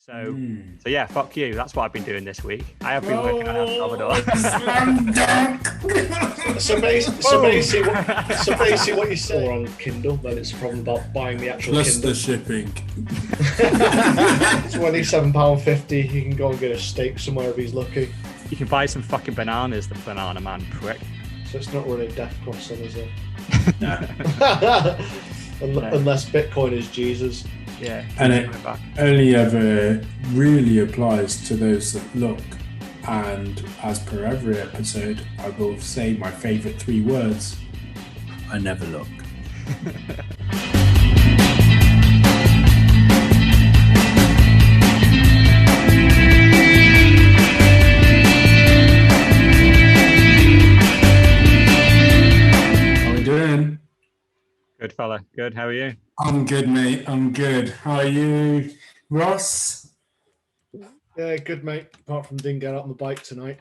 So yeah, fuck you. That's what I've been doing this week. I have been working on El Salvador. Slam dunk. So basically, what you said on Kindle, then it's a problem about buying the actual Plus Kindle. the shipping. £27.50. He can go and get a steak somewhere if he's lucky. You can buy some fucking bananas, the banana man prick. So it's not really a death cross, then, is it? No. Unless Bitcoin is Jesus. Yeah. And it only ever really applies to those that look. And as per every episode, I will say my favourite 3 words. I never look. How are we doing? Good fella. Good. How are you? I'm good, mate. I'm good. How are you, Ross? Yeah, good, mate. Apart from didn't get out on the bike tonight.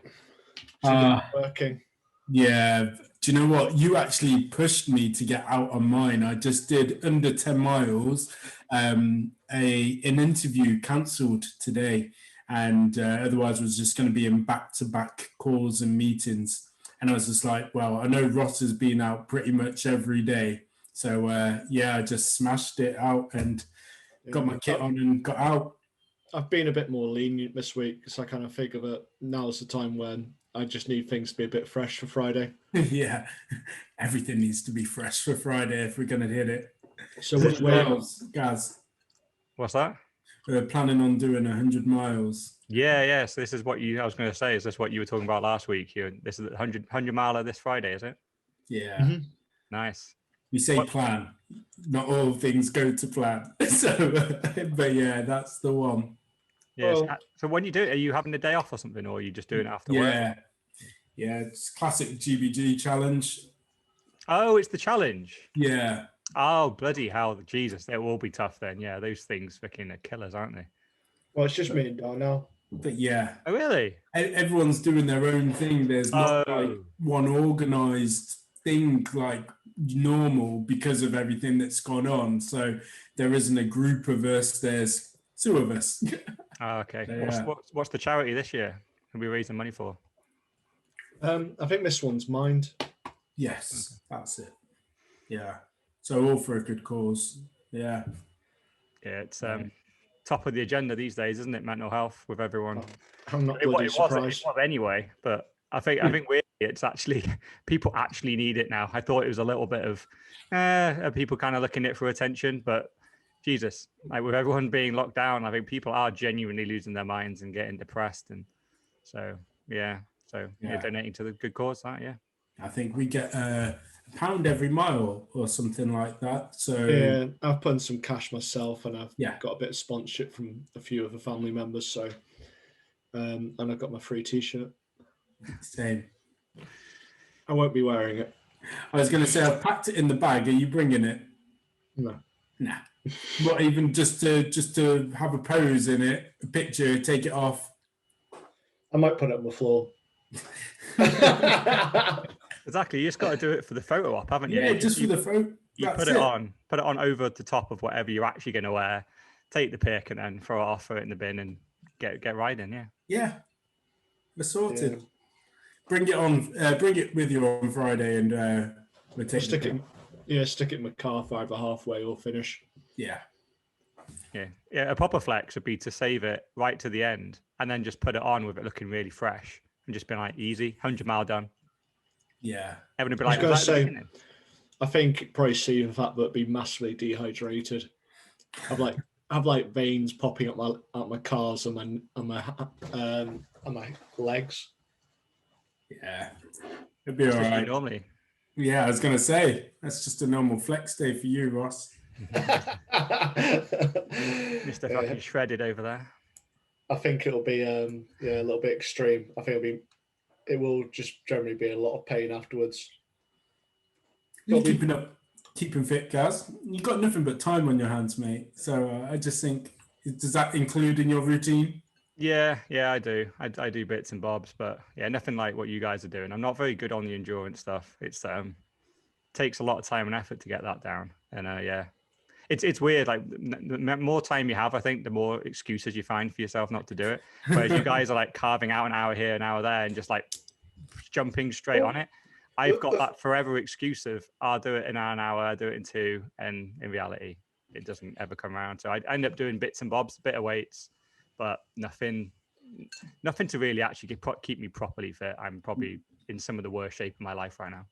Working. Yeah. Do you know what? You actually pushed me to get out on mine. I just did under 10 miles. An interview cancelled today, and otherwise was just going to be in back-to-back calls and meetings. And I was just like, well, I know Ross has been out pretty much every day. So, I just smashed it out and got my kit on and got out. I've been a bit more lenient this week because I kind of figure that now's the time when I just need things to be a bit fresh for Friday. Yeah, everything needs to be fresh for Friday if we're going to hit it. So 100 miles, Gaz. What's that? We're planning on doing 100 miles. Yeah. So this is what I was going to say. Is this what you were talking about last week? This is 100 miler this Friday, is it? Yeah. Mm-hmm. Nice. We say plan. Not all things go to plan. So, but yeah, that's the one. Yeah. Well, so when you do it, are you having a day off or something, or are you just doing it after work? Yeah, it's classic GBG challenge. Oh, it's the challenge. Yeah. Oh, bloody hell. Jesus, they will be tough then. Yeah, those things fucking are killers, aren't they? Well, it's just me and Dar now. But yeah. Oh, really? Everyone's doing their own thing. There's not like one organised thing like normal because of everything that's gone on. So there isn't a group of us. There's 2 of us. Oh, okay. Yeah. What's the charity this year? Can we raise the money for? I think this one's Mind. Yes, that's it. Yeah. So all for a good cause. Yeah. Yeah, it's top of the agenda these days, isn't it? Mental health with everyone. I'm not bloody surprised. It was anyway, but I think weirdly, it's actually people actually need it now. I thought it was a little bit of are people kind of looking at it for attention, but Jesus, like with everyone being locked down, I think people are genuinely losing their minds and getting depressed, and so donating to the good cause. I think we get £1 every mile or something like that. So yeah, I've put in some cash myself, and I've Yeah. got a bit of sponsorship from a few of the family members. So, and I've got my free T-shirt. Same. I won't be wearing it. I was going to say I've packed it in the bag. Are you bringing it? No. Nah. Not even just to have a pose in it, a picture, take it off. I might put it on the floor. Exactly. You just got to do it for the photo op, haven't you? Yeah, just for the photo. You put it on over the top of whatever you're actually going to wear. Take the pic and then throw it off, throw it in the bin, and get riding. Yeah. Yeah. We're sorted. Yeah. Bring it on. Bring it with you on Friday, and we'll take stick it. Yeah, stick it in my car for either halfway or finish. Yeah. Yeah. A proper flex would be to save it right to the end, and then just put it on with it looking really fresh, and just be like, easy, 100 mile done. Yeah. Everyone would be like, I think probably see the fact that I'd be massively dehydrated. I've like veins popping up my calves and my legs. Yeah, it'd be all right. Normally. Yeah, I was gonna say that's just a normal flex day for you, Ross. Mr. fucking shredded over there. I think it'll be a little bit extreme. I think it will just generally be a lot of pain afterwards. You're keeping fit, Gaz. You've got nothing but time on your hands, mate. So I just think, does that include in your routine? Yeah, I do. I do bits and bobs, but yeah, nothing like what you guys are doing. I'm not very good on the endurance stuff. It's takes a lot of time and effort to get that down, and It's weird. Like the more time you have, I think the more excuses you find for yourself not to do it. Whereas you guys are like carving out an hour here, an hour there, and just like jumping straight on it. I've got that forever excuse of I'll do it in an hour, I'll do it in 2, and in reality, it doesn't ever come around. So I end up doing bits and bobs, a bit of weights, but nothing to really actually keep me properly fit. I'm probably in some of the worst shape of my life right now.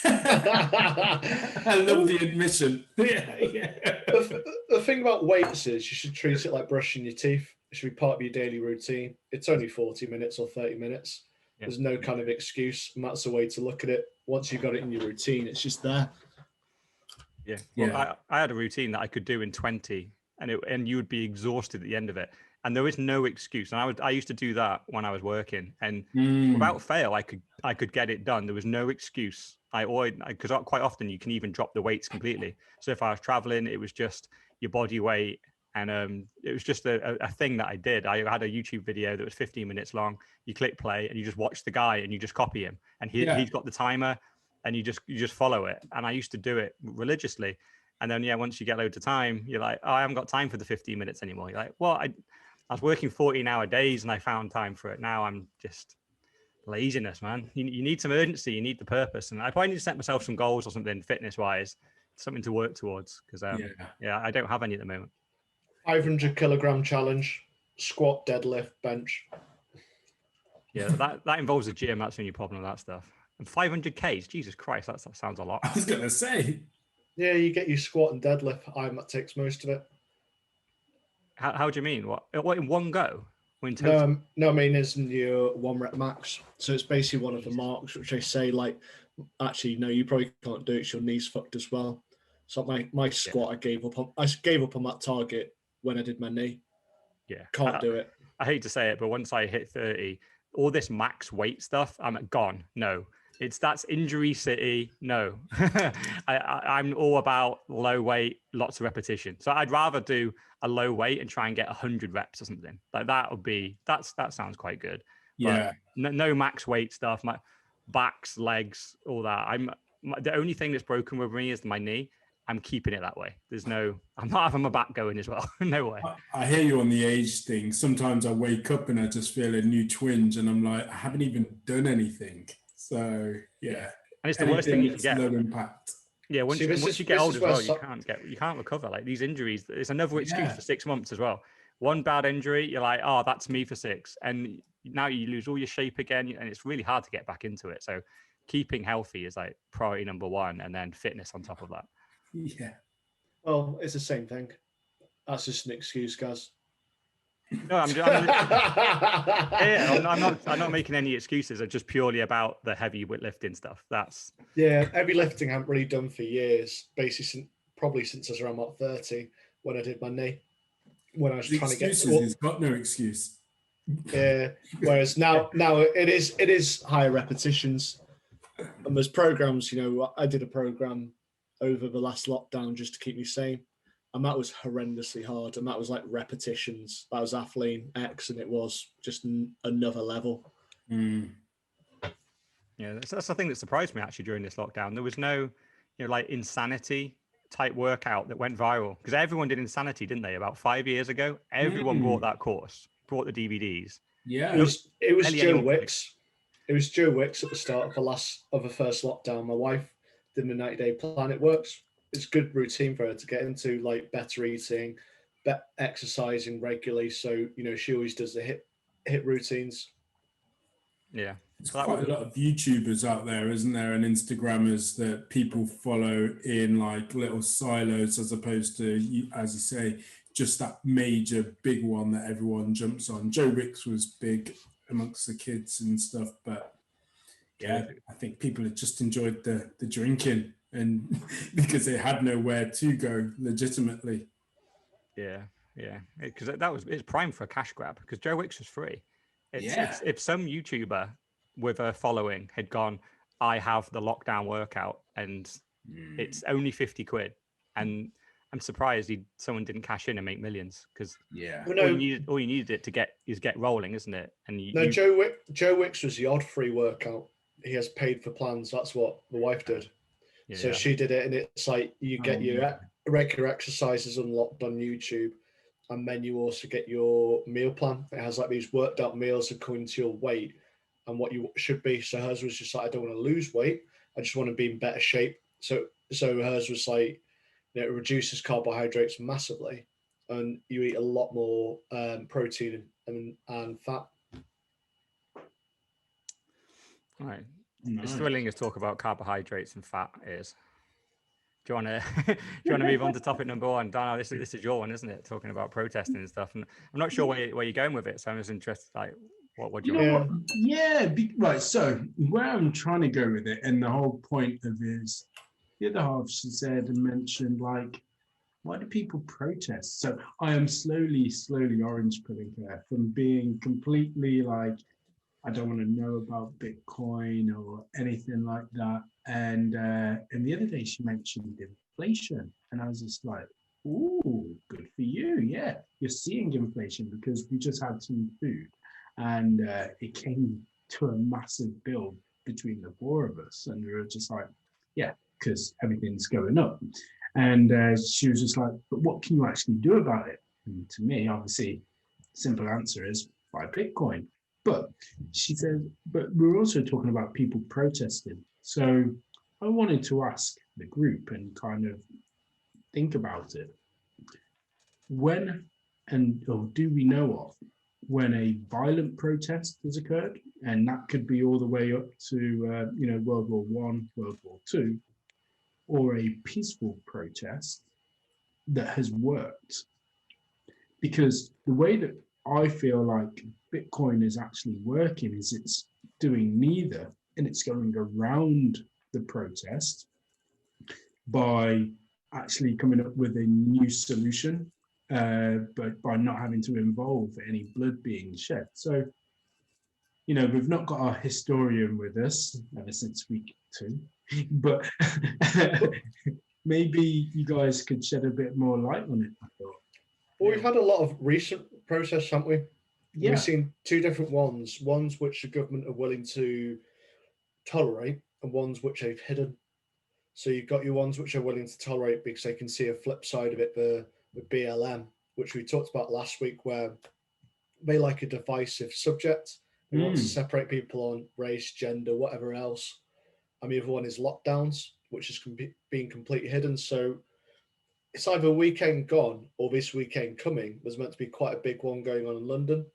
I love the admission. Yeah. The thing about weights is you should treat it like brushing your teeth. It should be part of your daily routine. It's only 40 minutes or 30 minutes. Yeah. There's no kind of excuse, and that's the way to look at it. Once you've got it in your routine, it's just there. Yeah. Well, I had a routine that I could do in 20, and you would be exhausted at the end of it. And there is no excuse. And I used to do that when I was working, and without fail, I could get it done. There was no excuse. Because quite often you can even drop the weights completely. So if I was traveling, it was just your body weight. And it was just a thing that I did. I had a YouTube video that was 15 minutes long. You click play and you just watch the guy and you just copy him. And he's got the timer and you just follow it. And I used to do it religiously. And then, once you get loads of time, you're like, oh, I haven't got time for the 15 minutes anymore. You're like, well, I was working 14-hour days and I found time for it. Now I'm just laziness, man. You need some urgency. You need the purpose. And I probably need to set myself some goals or something fitness-wise, something to work towards. Because, I don't have any at the moment. 500 kilogram challenge, squat, deadlift, bench. Yeah, that involves a gym. That's the only problem with that stuff. And 500 Ks, Jesus Christ, that sounds a lot. I was gonna say. Yeah, you get your squat and deadlift. That takes most of it. How do you mean? What in one go? No, I mean as in your 1 rep max. So it's basically one of the marks, which I say like, actually, no, you probably can't do it. Your knee's fucked as well. So my squat, I gave up on that target when I did my knee. Yeah. Can't do it. I hate to say it, but once I hit 30, all this max weight stuff, I'm gone. No, that's injury city. No, I'm all about low weight, lots of repetition. So I'd rather do a low weight and try and get 100 reps or something like that. That sounds quite good. Yeah. But no max weight stuff. My backs, legs, all that. The only thing that's broken with me is my knee. I'm keeping it that way. I'm not having my back going as well. No way. I hear you on the age thing. Sometimes I wake up and I just feel a new twinge and I'm like, I haven't even done anything. So yeah. And it's the worst thing you can get. Low impact. Yeah, once you get old as well, you can't recover. Like these injuries, it's another excuse for 6 months as well. One bad injury, you're like, oh, that's me for 6. And now you lose all your shape again, and it's really hard to get back into it. So keeping healthy is like priority number 1, and then fitness on top of that. Yeah. Well, it's the same thing. That's just an excuse, guys. No, I'm not making any excuses. It's just purely about the heavy lifting stuff. Heavy lifting I haven't really done for years. Basically, probably since I was around about 30 when I did my kney. When I was trying to get. He's got no excuse. Yeah. Whereas now it is higher repetitions, and there's programs. I did a program over the last lockdown just to keep me sane, and that was horrendously hard, and that was like repetitions. That was Athlean X, and it was just another level. Yeah, that's the thing that surprised me actually during this lockdown. There was no like insanity type workout that went viral, because everyone did insanity, didn't they? About 5 years ago, everyone bought that course, bought the DVDs. Yeah, it was Joe Wicks. It was Joe Wicks at the start of the first lockdown. My wife did the 90-day plan. It works. It's a good routine for her to get into, like better eating, exercising regularly. So she always does the hit routines. Yeah, there's quite a lot of YouTubers out there, isn't there, and Instagrammers that people follow in like little silos, as opposed to, as you say, just that major big one that everyone jumps on. Joe Wicks was big amongst the kids and stuff, but yeah, I think people had just enjoyed the drinking, and because they had nowhere to go legitimately. Yeah, because it's prime for a cash grab, because Joe Wicks was free. It's if some YouTuber with a following had gone, I have the lockdown workout and it's only 50 quid, and I'm surprised someone didn't cash in and make millions, because all you needed it to get rolling, isn't it? And Joe Wicks was the odd free workout. He has paid for plans. That's what the wife did. Yeah, so she did it, and it's like you get regular exercises unlocked on YouTube, and then you also get your meal plan. It has like these worked out meals according to your weight and what you should be. So hers was just like, I don't want to lose weight, I just want to be in better shape. So hers was like, it reduces carbohydrates massively, and you eat a lot more protein and fat. All right. Nice. As thrilling as talk about carbohydrates and fat is. Do you want to do you want to move on to topic number one? Dana, this is your one, isn't it? Talking about protesting and stuff. And I'm not sure where you're going with it, so I'm just interested. Like, what do you You know want? what? Yeah, right. So where I'm trying to go with it, and the whole point of is the other half she said and mentioned, like, why do people protest? So I am slowly orange pilling her from being completely like, I don't want to know about Bitcoin or anything like that. And the other day she mentioned inflation, and I was just like, "Ooh, good for you! Yeah, you're seeing inflation because we just had some food, and it came to a massive bill between the four of us, and we were just like, yeah, because everything's going up." And she was just like, "But what can you actually do about it?" And to me, obviously, simple answer is buy Bitcoin. But she said, but we're also talking about people protesting. So I wanted to ask the group and kind of think about it. When or do we know of when a violent protest has occurred? And that could be all the way up to, World War One, World War Two, or a peaceful protest that has worked. Because the way that I feel like Bitcoin is actually working is it's doing neither, and it's going around the protest by actually coming up with a new solution, but by not having to involve any blood being shed. So, we've not got our historian with us ever since week 2, but maybe you guys could shed a bit more light on it, I thought. Well, we've had a lot of recent protests, haven't we? Yeah. We've seen two different ones which the government are willing to tolerate, and ones which they've hidden. So you've got your ones which are willing to tolerate because they can see a flip side of it, the BLM, which we talked about last week, where they like a divisive subject. They want to separate people on race, gender, whatever else. And the other one is lockdowns, which is being completely hidden. So it's either weekend gone or this weekend coming. There's meant to be quite a big one going on in London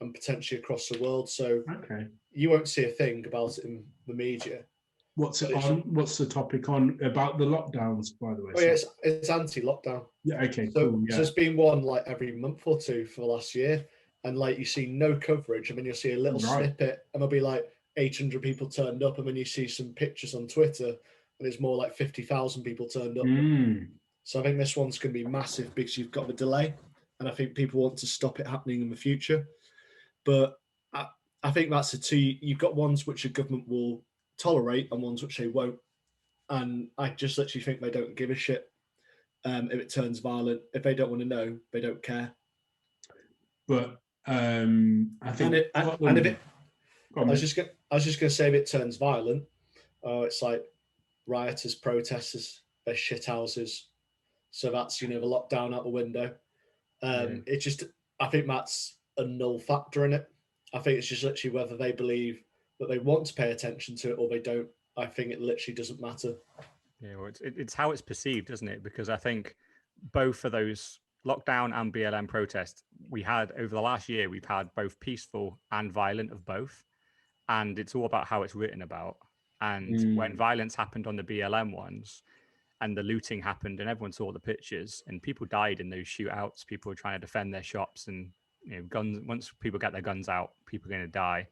and potentially across the world. So you won't see a thing about it in the media. What's it on? What's the topic on about the lockdowns, by the way? Oh, yeah, it's anti-lockdown. Yeah, okay, so, cool. Yeah. So it's been one like every month or two for the last year. And like you see no coverage. I mean, you'll see a little snippet and there'll be like 800 people turned up. And then you see some pictures on Twitter and it's more like 50,000 people turned up. So I think this one's going to be massive because you've got the delay. And I think people want to stop it happening in the future. But I think that's the two. You've got ones which the government will tolerate and ones which they won't. And I just literally think they don't give a shit if it turns violent. If they don't want to know, they don't care. But I think I was just gonna say if it turns violent, it's like rioters, protesters, their shit houses. So that's the lockdown out the window. It just I think that's a null factor in it. I think it's just literally whether they believe that they want to pay attention to it or they don't. I think it literally doesn't matter. Yeah, well, it's how it's perceived, isn't it? Because I think both of those lockdown and BLM protests we had over the last year, we've had both peaceful and violent of both. And it's all about how it's written about. And when violence happened on the BLM ones and the looting happened and everyone saw the pictures and people died in those shootouts, people were trying to defend their shops and guns. Once people get their guns out, people are going to die.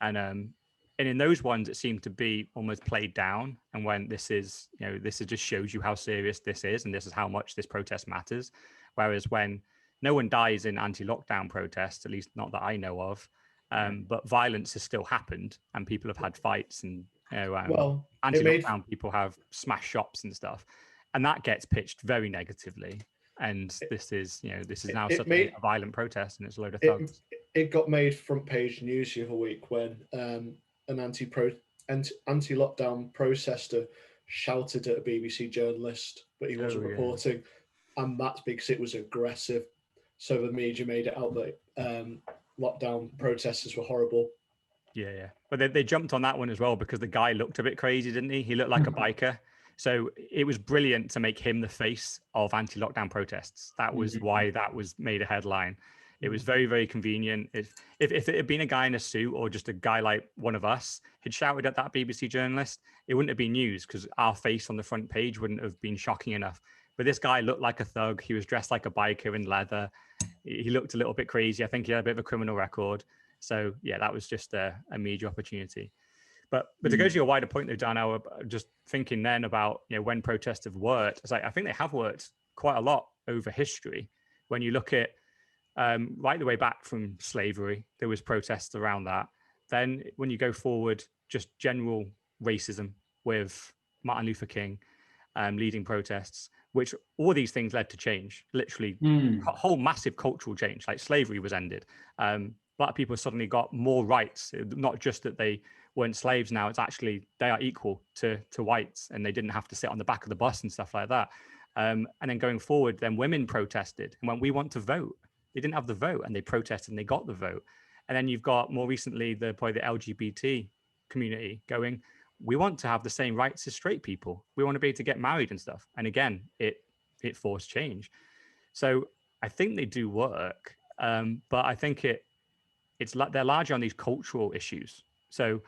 And in those ones, it seemed to be almost played down. And when this is just shows you how serious this is, and this is how much this protest matters. Whereas when no one dies in anti-lockdown protests, at least not that I know of, but violence has still happened, and people have had fights, and anti-lockdown people have smashed shops and stuff, and that gets pitched very negatively. And this is now suddenly a violent protest, and it's a load of thugs. It got made front page news the other week when an anti-lockdown protester shouted at a BBC journalist, but he wasn't reporting, and that's because it was aggressive. So the media made it out that lockdown protesters were horrible. Yeah. But they jumped on that one as well because the guy looked a bit crazy, didn't he? He looked like a biker. So it was brilliant to make him the face of anti-lockdown protests. That was why that was made a headline. It was very, very convenient. If it had been a guy in a suit or just a guy like one of us had shouted at that BBC journalist, it wouldn't have been news because our face on the front page wouldn't have been shocking enough. But this guy looked like a thug. He was dressed like a biker in leather. He looked a little bit crazy. I think he had a bit of a criminal record. So yeah, that was just a major opportunity. But to go to your wider point, though, Dan, I was just thinking then about when protests have worked. It's like I think they have worked quite a lot over history. When you look at right the way back from slavery, there was protests around that. Then when you go forward, just general racism with Martin Luther King leading protests, which all these things led to change. Literally, a whole massive cultural change. Like slavery was ended. Black people suddenly got more rights. Not just that they weren't slaves now, it's actually they are equal to whites and they didn't have to sit on the back of the bus and stuff like that. And then going forward, then women protested and when we want to vote, they didn't have the vote and they protested and they got the vote. And then you've got more recently probably the LGBT community going, we want to have the same rights as straight people. We want to be able to get married and stuff. And again, it forced change. So I think they do work, but I think they're largely on these cultural issues. So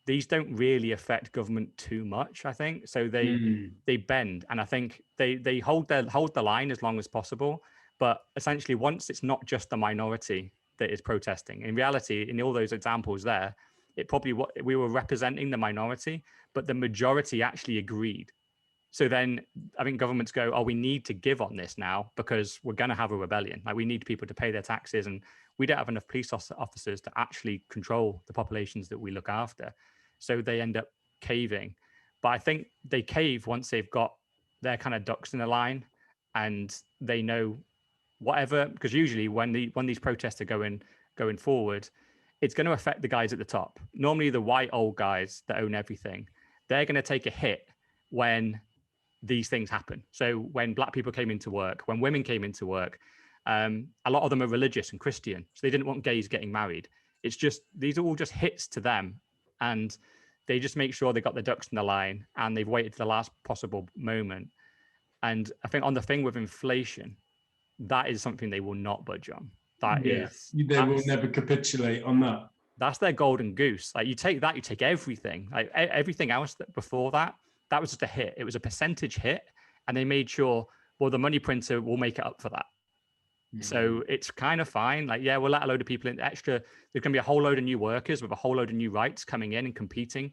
these don't really affect government too much, I think. So they bend, and I think they hold the line as long as possible. But essentially, once it's not just the minority that is protesting, in reality, in all those examples there, we were representing the minority, but the majority actually agreed. So then I think governments go, oh, we need to give on this now because we're going to have a rebellion. Like we need people to pay their taxes and we don't have enough police officers to actually control the populations that we look after. So they end up caving. But I think they cave once they've got their kind of ducks in a line and they know whatever, because usually when these protests are going forward, it's going to affect the guys at the top. Normally the white old guys that own everything, they're going to take a hit when these things happen. So when black people came into work, when women came into work, a lot of them are religious and Christian, so they didn't want gays getting married. It's just, these are all just hits to them, and they just make sure they got their ducks in the line and they've waited to the last possible moment. And I think on the thing with inflation, that is something they will not budge on. They will never capitulate on that. That's their golden goose. Like you take that, you take everything, like everything else that before that was just a hit. It was a percentage hit, and they made sure, well, the money printer will make it up for that. So it's kind of fine. Like, yeah, we'll let a load of people in extra. There's going to be a whole load of new workers with a whole load of new rights coming in and competing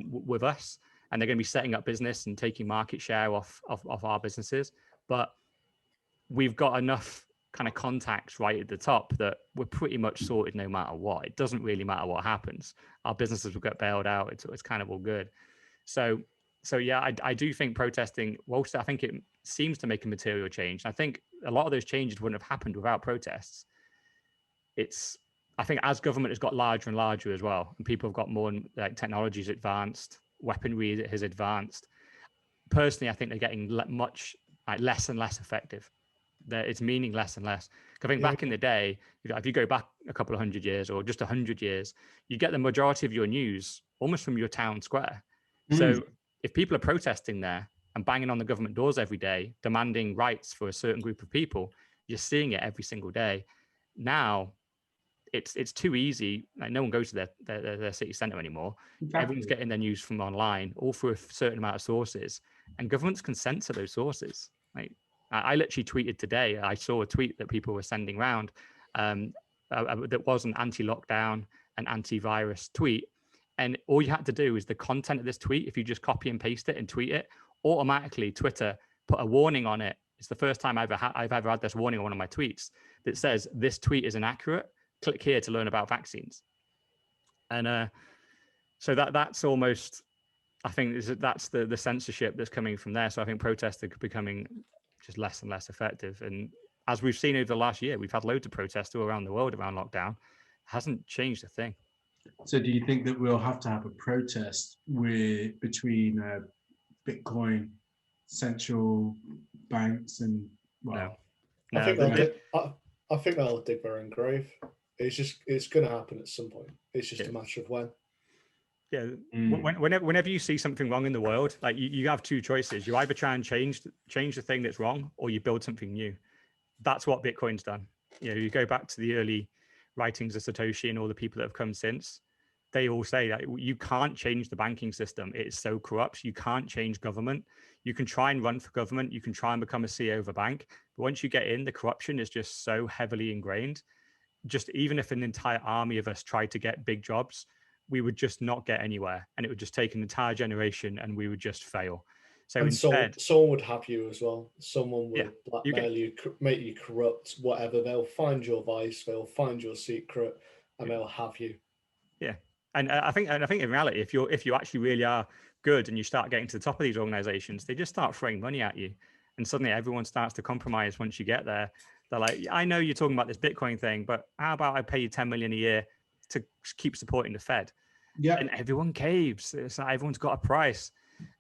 with us. And they're going to be setting up business and taking market share off our businesses. But we've got enough kind of contacts right at the top that we're pretty much sorted no matter what. It doesn't really matter what happens. Our businesses will get bailed out. It's kind of all good. So yeah, I do think protesting, whilst I think it seems to make a material change, I think a lot of those changes wouldn't have happened without protests. I think as government has got larger and larger as well, and people have got more, like technology's advanced, weaponry has advanced. Personally, I think they're getting much less and less effective. It's meaning less and less. I think back in the day, if you go back a couple of 100 years or just 100 years, you get the majority of your news almost from your town square. So if people are protesting there and banging on the government doors every day, demanding rights for a certain group of people, you're seeing it every single day. Now, it's too easy. Like no one goes to their city centre anymore. Exactly. Everyone's getting their news from online, all through a certain amount of sources, and governments can censor those sources. Like I literally tweeted today. I saw a tweet that people were sending around that was an anti-lockdown and anti-virus tweet. And all you had to do is the content of this tweet, if you just copy and paste it and tweet it, automatically Twitter put a warning on it. It's the first time I've ever had this warning on one of my tweets that says, this tweet is inaccurate. Click here to learn about vaccines. And so that's almost, I think that's the censorship that's coming from there. So I think protests are becoming just less and less effective. And as we've seen over the last year, we've had loads of protests all around the world around lockdown. It hasn't changed a thing. So do you think that we'll have to have a protest between Bitcoin central banks and No. I think the- they'll dig, I think they'll dig their own grave. It's going to happen at some point. It's just a matter of when. Yeah. Whenever you see something wrong in the world, like you have two choices. You either try and change the thing that's wrong, or you build something new. That's what Bitcoin's done. You know, you go back to the early writings of Satoshi and all the people that have come since. They all say that you can't change the banking system. It's so corrupt. You can't change government. You can try and run for government. You can try and become a CEO of a bank. But once you get in, the corruption is just so heavily ingrained. Just even if an entire army of us tried to get big jobs, we would just not get anywhere. And it would just take an entire generation and we would just fail. So And instead, someone would have you as well. Someone will Yeah, blackmail you, make you corrupt, whatever. They'll find your vice, they'll find your secret, and they'll have you. yeah. And I think in reality, if you actually really are good and you start getting to the top of these organizations, they just start throwing money at you. And suddenly everyone starts to compromise once you get there. They're like, I know you're talking about this Bitcoin thing, but how about I pay you 10 million a year to keep supporting the Fed? Yeah. And everyone caves. It's like everyone's got a price.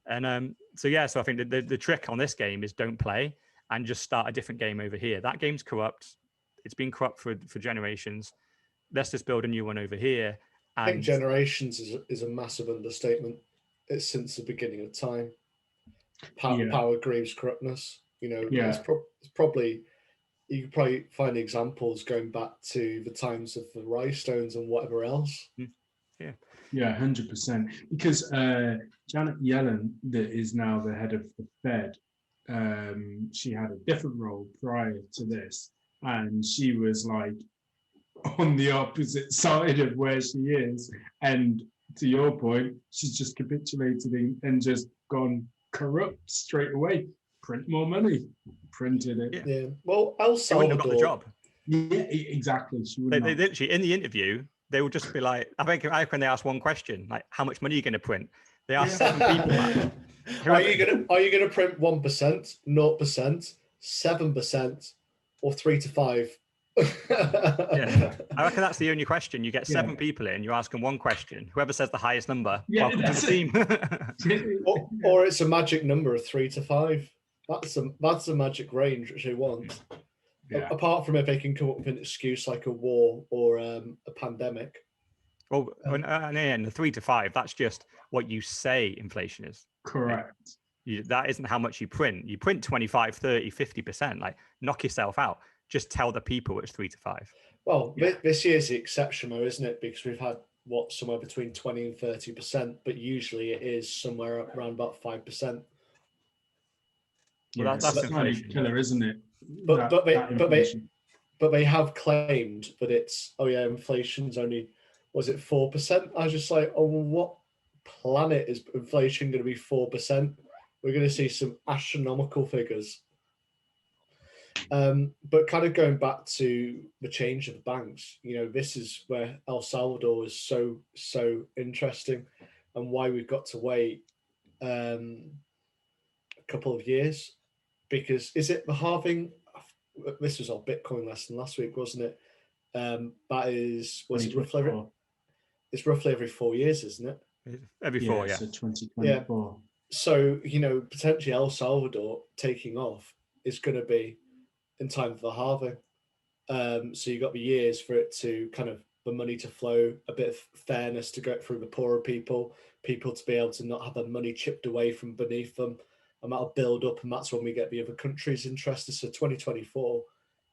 And so I think the trick on this game is don't play and just start a different game over here. That game's corrupt. It's been corrupt for generations. Let's just build a new one over here. I think generations is a massive understatement. It's since the beginning of time. Power grieves corruptness. You know, it's probably, you could probably find examples going back to the times of the Rhinestones and whatever else. Yeah, 100%. Because Janet Yellen, that is now the head of the Fed, she had a different role prior to this, and she was like on the opposite side of where she is. And to your point, she's just capitulated and just gone corrupt straight away. Print more money. Printed it. Yeah. Well, El Salvador got the job. Yeah, exactly. They literally in the interview, they would just be like, I think when they ask one question, like, how much money are you going to print? They ask 7 people that. Are you gonna print 1%, 0%, 7%, or 3 to 5? Yeah, I reckon that's the only question. You get 7 people in, you ask them one question. Whoever says the highest number, welcome to the team. or it's a magic number of 3 to 5. That's a magic range which they want. Yeah. Apart from if they can come up with an excuse like a war or a pandemic. Well, and the 3 to 5, that's just what you say inflation is. Correct. That isn't how much you print. You print 25, 30, 50%. Like, knock yourself out. Just tell the people it's 3 to 5. Well, this year's the exception, though, isn't it? Because we've had somewhere between 20 and 30%, but usually it is somewhere around about 5%. Well, that's inflation, killer, isn't it? But they have claimed that it's inflation's only, was it 4%? I was just like, what planet is inflation going to be 4%? We're going to see some astronomical figures. But kind of going back to the change of the banks, this is where El Salvador is so interesting, and why we've got to wait a couple of years. Because is it the halving? This was our Bitcoin lesson last week, wasn't it? That is, it's roughly every 4 years, isn't it? Every 4, yeah. So 2024. Yeah. So, potentially El Salvador taking off is going to be in time for the halving. So you've got the years for it to kind of, the money to flow, a bit of fairness to go through the poorer people to be able to not have their money chipped away from beneath them. And that'll build up, and that's when we get the other countries interested. So 2024,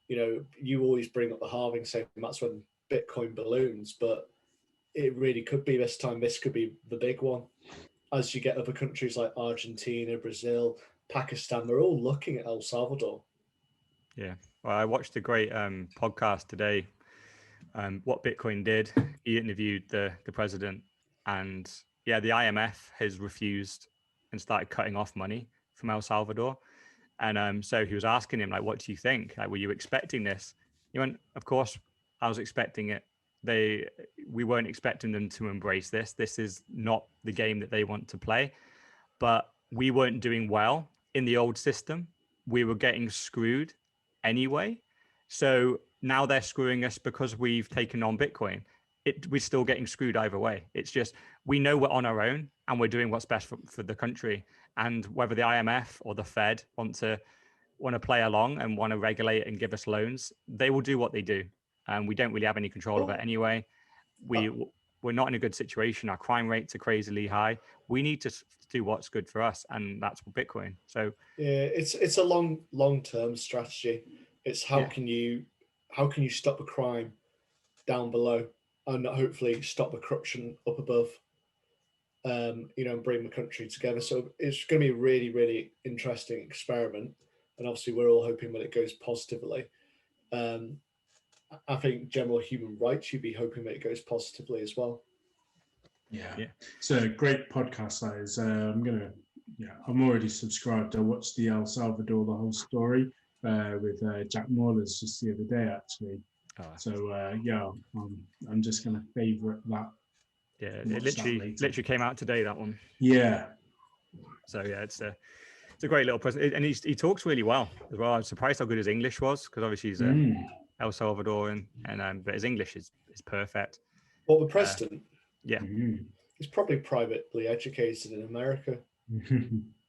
you always bring up the halving, saying that's when Bitcoin balloons, but it really could be this time. This could be the big one. As you get other countries like Argentina, Brazil, Pakistan, they're all looking at El Salvador. Yeah. Well, I watched a great podcast today, What Bitcoin Did. He interviewed the president, and the IMF has refused and started cutting off money from El Salvador. And so he was asking him, like, what do you think? Like, were you expecting this? He went, of course, I was expecting it. We weren't expecting them to embrace this. This is not the game that they want to play. But we weren't doing well in the old system. We were getting screwed anyway. So now they're screwing us because we've taken on Bitcoin. we're still getting screwed either way. It's just, we know we're on our own and we're doing what's best for the country. And whether the IMF or the Fed want to play along and want to regulate and give us loans, they will do what they do. And we don't really have any control of it anyway. We're not in a good situation. Our crime rates are crazily high. We need to do what's good for us, and that's Bitcoin. So yeah, it's a long-term strategy. It's how can you stop the crime down below and hopefully stop the corruption up above, and bring the country together. So it's going to be a really, really interesting experiment. And obviously we're all hoping that it goes positively. I think general human rights, you'd be hoping that it goes positively as well. Yeah. It's a great podcast, that is. I'm already subscribed. I watched the El Salvador, the whole story with Jack Mollers just the other day, actually. So I'm just going to favorite that. Yeah, it literally came out today, that one. Yeah. So yeah, it's a great little present, and he talks really well as well. I was surprised how good his English was, because obviously he's El Salvadoran, and but his English is perfect. Well, the president, yeah, he's probably privately educated in America.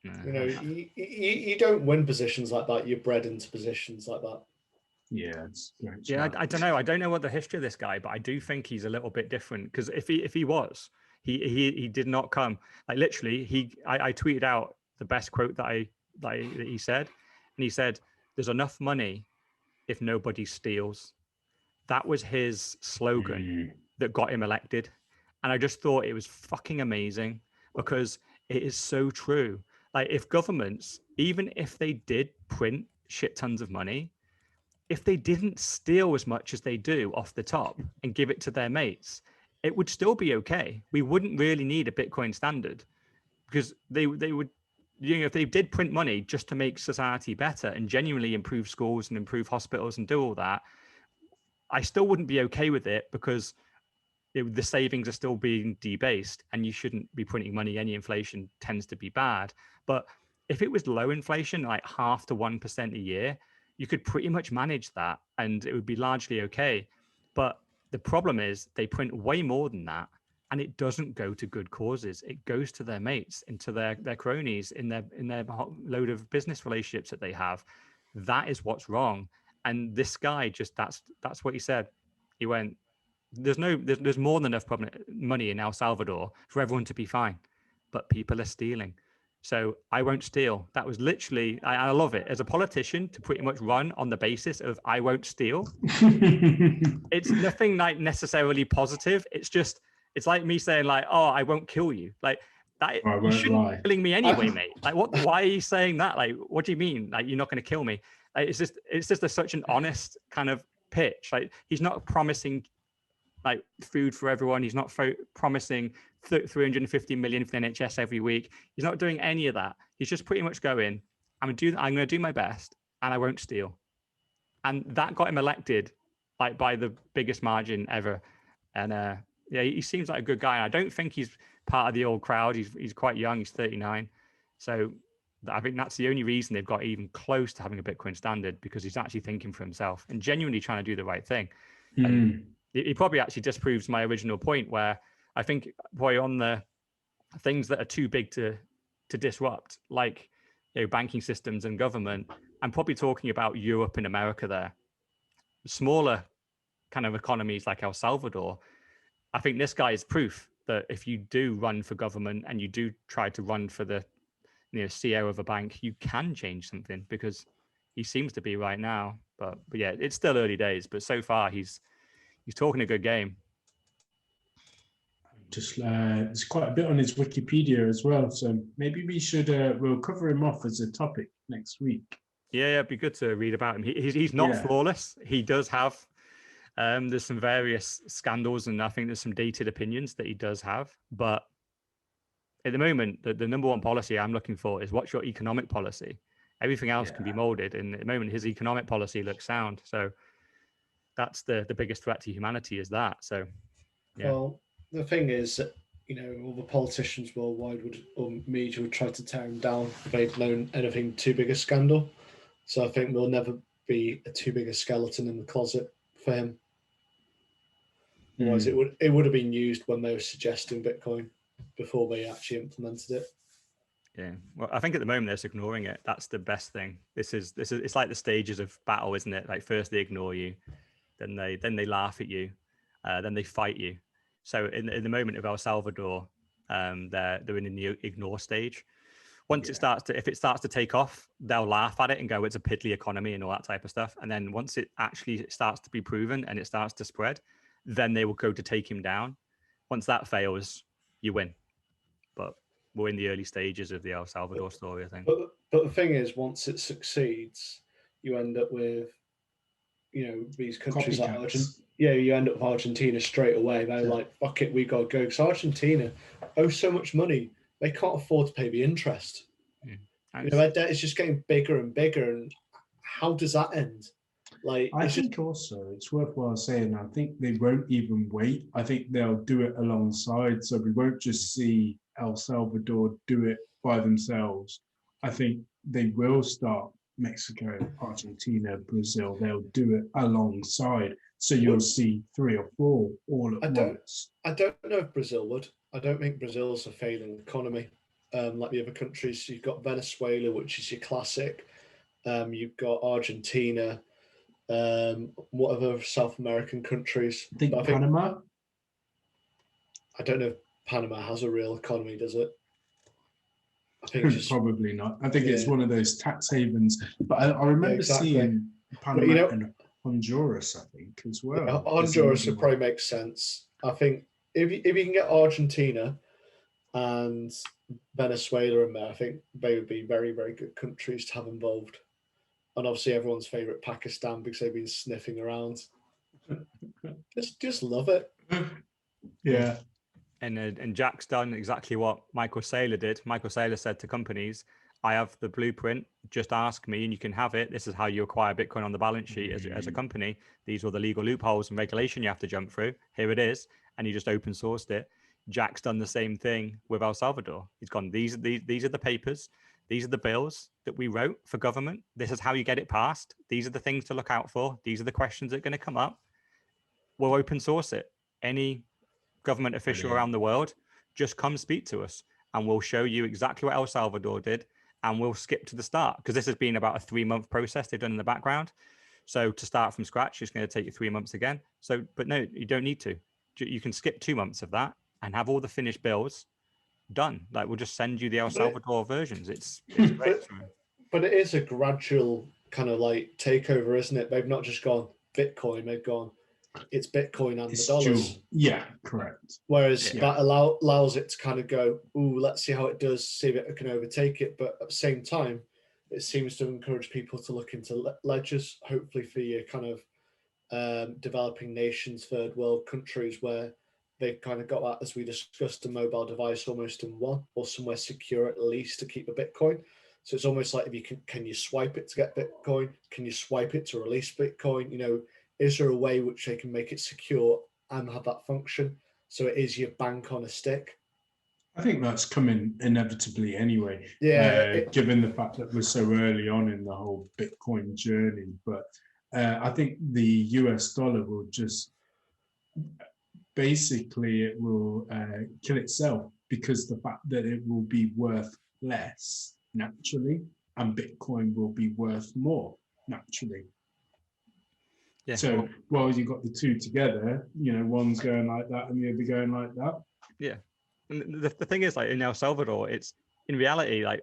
You don't win positions like that. You're bred into positions like that. Yeah, it's great. Yeah, I don't know. I don't know what the history of this guy, but I do think he's a little bit different, because if he was, he did not come. Like literally, I tweeted out the best quote that he said, and he said, "There's enough money if nobody steals." That was his slogan that got him elected, and I just thought it was fucking amazing, because it is so true. Like, if governments, even if they did print shit tons of money, if they didn't steal as much as they do off the top and give it to their mates, it would still be okay. We wouldn't really need a Bitcoin standard, because they would, if they did print money just to make society better and genuinely improve schools and improve hospitals and do all that, I still wouldn't be okay with it, because the savings are still being debased, and you shouldn't be printing money. Any inflation tends to be bad. But if it was low inflation, like 0.5 to 1% a year, you could pretty much manage that and it would be largely okay. But the problem is they print way more than that, and it doesn't go to good causes. It goes to their mates and to their cronies in their load of business relationships that they have. That is what's wrong. And this guy just, that's what he said. He went, there's more than enough money in El Salvador for everyone to be fine, but people are stealing. So I won't steal. That was literally, I love it. As a politician, to pretty much run on the basis of I won't steal. It's nothing like necessarily positive. It's like me saying like, oh, I won't kill you. Like that, you shouldn't be killing me anyway, mate. Like why are you saying that? Like, what do you mean? Like, you're not going to kill me? Like, it's just such an honest kind of pitch. Like, he's not promising like food for everyone. He's not promising 350 million for the NHS every week. He's not doing any of that. He's just pretty much going, I'm going to do my best and I won't steal. And that got him elected like by the biggest margin ever. And yeah, he seems like a good guy. And I don't think he's part of the old crowd. He's quite young. He's 39. So I think that's the only reason they've got even close to having a Bitcoin standard, because he's actually thinking for himself and genuinely trying to do the right thing. And he probably actually disproves my original point, where I think probably on the things that are too big to disrupt, like banking systems and government, I'm probably talking about Europe and America there. Smaller kind of economies like El Salvador, I think this guy is proof that if you do run for government and you do try to run for the CEO of a bank, you can change something, because he seems to be right now. But yeah, it's still early days, but so far he's talking a good game. Just there's quite a bit on his Wikipedia as well, so maybe we should we'll cover him off as a topic next week. Yeah, it'd be good to read about him. He's not flawless. He does have there's some various scandals, and I think there's some dated opinions that he does have. But at the moment, the number one policy I'm looking for is, what's your economic policy? Everything else can be molded, and at the moment his economic policy looks sound. So that's the biggest threat to humanity, is that. So yeah. Well, the thing is that, all the politicians worldwide or media would try to tear him down if they'd known anything too big a scandal. So I think there'll never be a too big a skeleton in the closet for him. Otherwise, it would have been used when they were suggesting Bitcoin before they actually implemented it. Yeah, well, I think at the moment they're just ignoring it. That's the best thing. This is it's like the stages of battle, isn't it? Like first they ignore you, then they laugh at you, then they fight you. So in the moment of El Salvador, they're in the ignore stage. Once if it starts to take off, they'll laugh at it and go, it's a piddly economy and all that type of stuff. And then once it actually starts to be proven and it starts to spread, then they will go to take him down. Once that fails, you win. But we're in the early stages of the El Salvador story, I think. But the thing is, once it succeeds, you end up with, these countries like Argentina. Yeah, you end up with Argentina straight away. They're like, fuck it, we got to go. Because Argentina owes so much money, they can't afford to pay the interest. Their debt is just getting bigger and bigger. And how does that end? Like, I think also it's worthwhile saying, I think they won't even wait. I think they'll do it alongside. So we won't just see El Salvador do it by themselves. I think they will start Mexico, Argentina, Brazil. They'll do it alongside. So you'll see 3 or 4 all at once. I don't know if Brazil would. I don't think Brazil's a failing economy like the other countries. You've got Venezuela, which is your classic. You've got Argentina. What other South American countries? I think Panama. I don't know if Panama has a real economy, does it? I think it's probably not. I think it's one of those tax havens. But I remember seeing Panama and Honduras, I think, as well. Yeah, Honduras would probably make sense. I think if you can get Argentina and Venezuela in there, I think they would be very, very good countries to have involved. And obviously everyone's favourite Pakistan, because they've been sniffing around. just love it. Yeah. And Jack's done exactly what Michael Saylor did. Michael Saylor said to companies, I have the blueprint, just ask me and you can have it. This is how you acquire Bitcoin on the balance sheet as a company. These are the legal loopholes and regulation you have to jump through. Here it is. And he just open sourced it. Jack's done the same thing with El Salvador. He's gone, these are the papers. These are the bills that we wrote for government. This is how you get it passed. These are the things to look out for. These are the questions that are going to come up. We'll open source it. Any government official around the world, just come speak to us and we'll show you exactly what El Salvador did, and we'll skip to the start, because this has been about a 3-month process they've done in the background. So to start from scratch, it's going to take you 3 months again. So, but no, you don't need to. You can skip 2 months of that and have all the finished bills done. Like, we'll just send you the El Salvador versions. It's great. But it is a gradual kind of like takeover, isn't it? They've not just gone Bitcoin, they've gone, it's Bitcoin and the dollars. Yeah, correct. Whereas that allows it to kind of go, ooh, let's see how it does, see if it can overtake it. But at the same time, it seems to encourage people to look into ledgers, hopefully for your kind of developing nations, third world countries, where they've kind of got that, as we discussed, a mobile device almost in one, or somewhere secure at least to keep a Bitcoin. So it's almost like, if you can you swipe it to get Bitcoin? Can you swipe it to release Bitcoin? Is there a way which they can make it secure and have that function? So it is your bank on a stick. I think that's coming inevitably anyway. Yeah. Given the fact that we're so early on in the whole Bitcoin journey. But I think the US dollar will just, basically it will kill itself, because the fact that it will be worth less naturally, and Bitcoin will be worth more naturally. Yeah. So while you got the two together, one's going like that and the other going like that. Yeah. And the thing is, like in El Salvador, it's in reality, like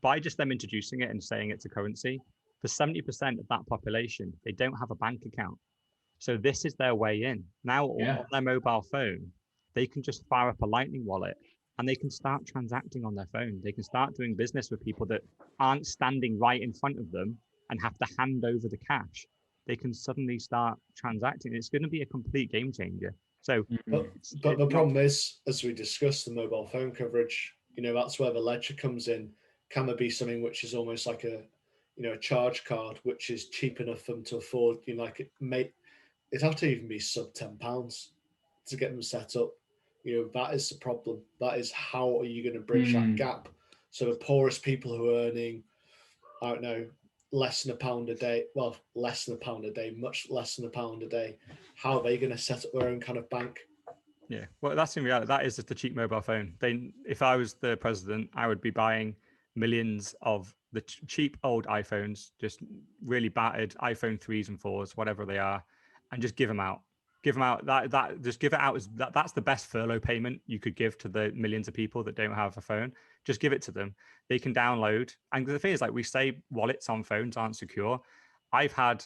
by just them introducing it and saying it's a currency, for 70% of that population, they don't have a bank account. So this is their way in. Now on their mobile phone, they can just fire up a Lightning wallet and they can start transacting on their phone. They can start doing business with people that aren't standing right in front of them and have to hand over the cash. They can suddenly start transacting. It's going to be a complete game changer. So, but the problem is, as we discussed, the mobile phone coverage, that's where the ledger comes in. Can there be something which is almost like a charge card, which is cheap enough for them to afford? It'd have to even be sub £10 to get them set up. That is the problem. That is, how are you going to bridge that gap? So the poorest people who are earning, I don't know, less than £1 a day, well, less than £1 a day, much less than £1 a day, how are they going to set up their own kind of bank? Yeah, well, that's in reality. That is just a cheap mobile phone. If I was the president, I would be buying millions of the cheap old iPhones, just really battered iPhone 3s and 4s, whatever they are, and just give them out. Give them out. Just give it out as that's the best furlough payment you could give to the millions of people that don't have a phone. Just give it to them. They can download. And the thing is, like we say, wallets on phones aren't secure. I've had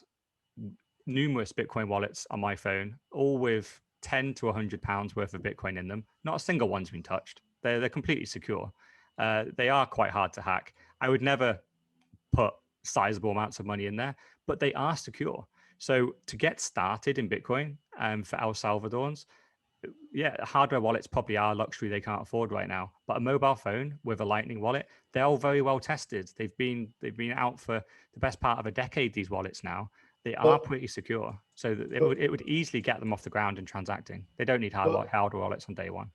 numerous Bitcoin wallets on my phone, all with 10 to £100 worth of Bitcoin in them. Not a single one's been touched. They're completely secure. They are quite hard to hack. I would never put sizable amounts of money in there, but they are secure. So to get started in Bitcoin for El Salvadorans, yeah, hardware wallets probably are a luxury they can't afford right now. But a mobile phone with a Lightning wallet, they're all very well tested. They've been out for the best part of a decade. These wallets now, they are pretty secure. So that it would easily get them off the ground and transacting. They don't need hardware wallets on day one.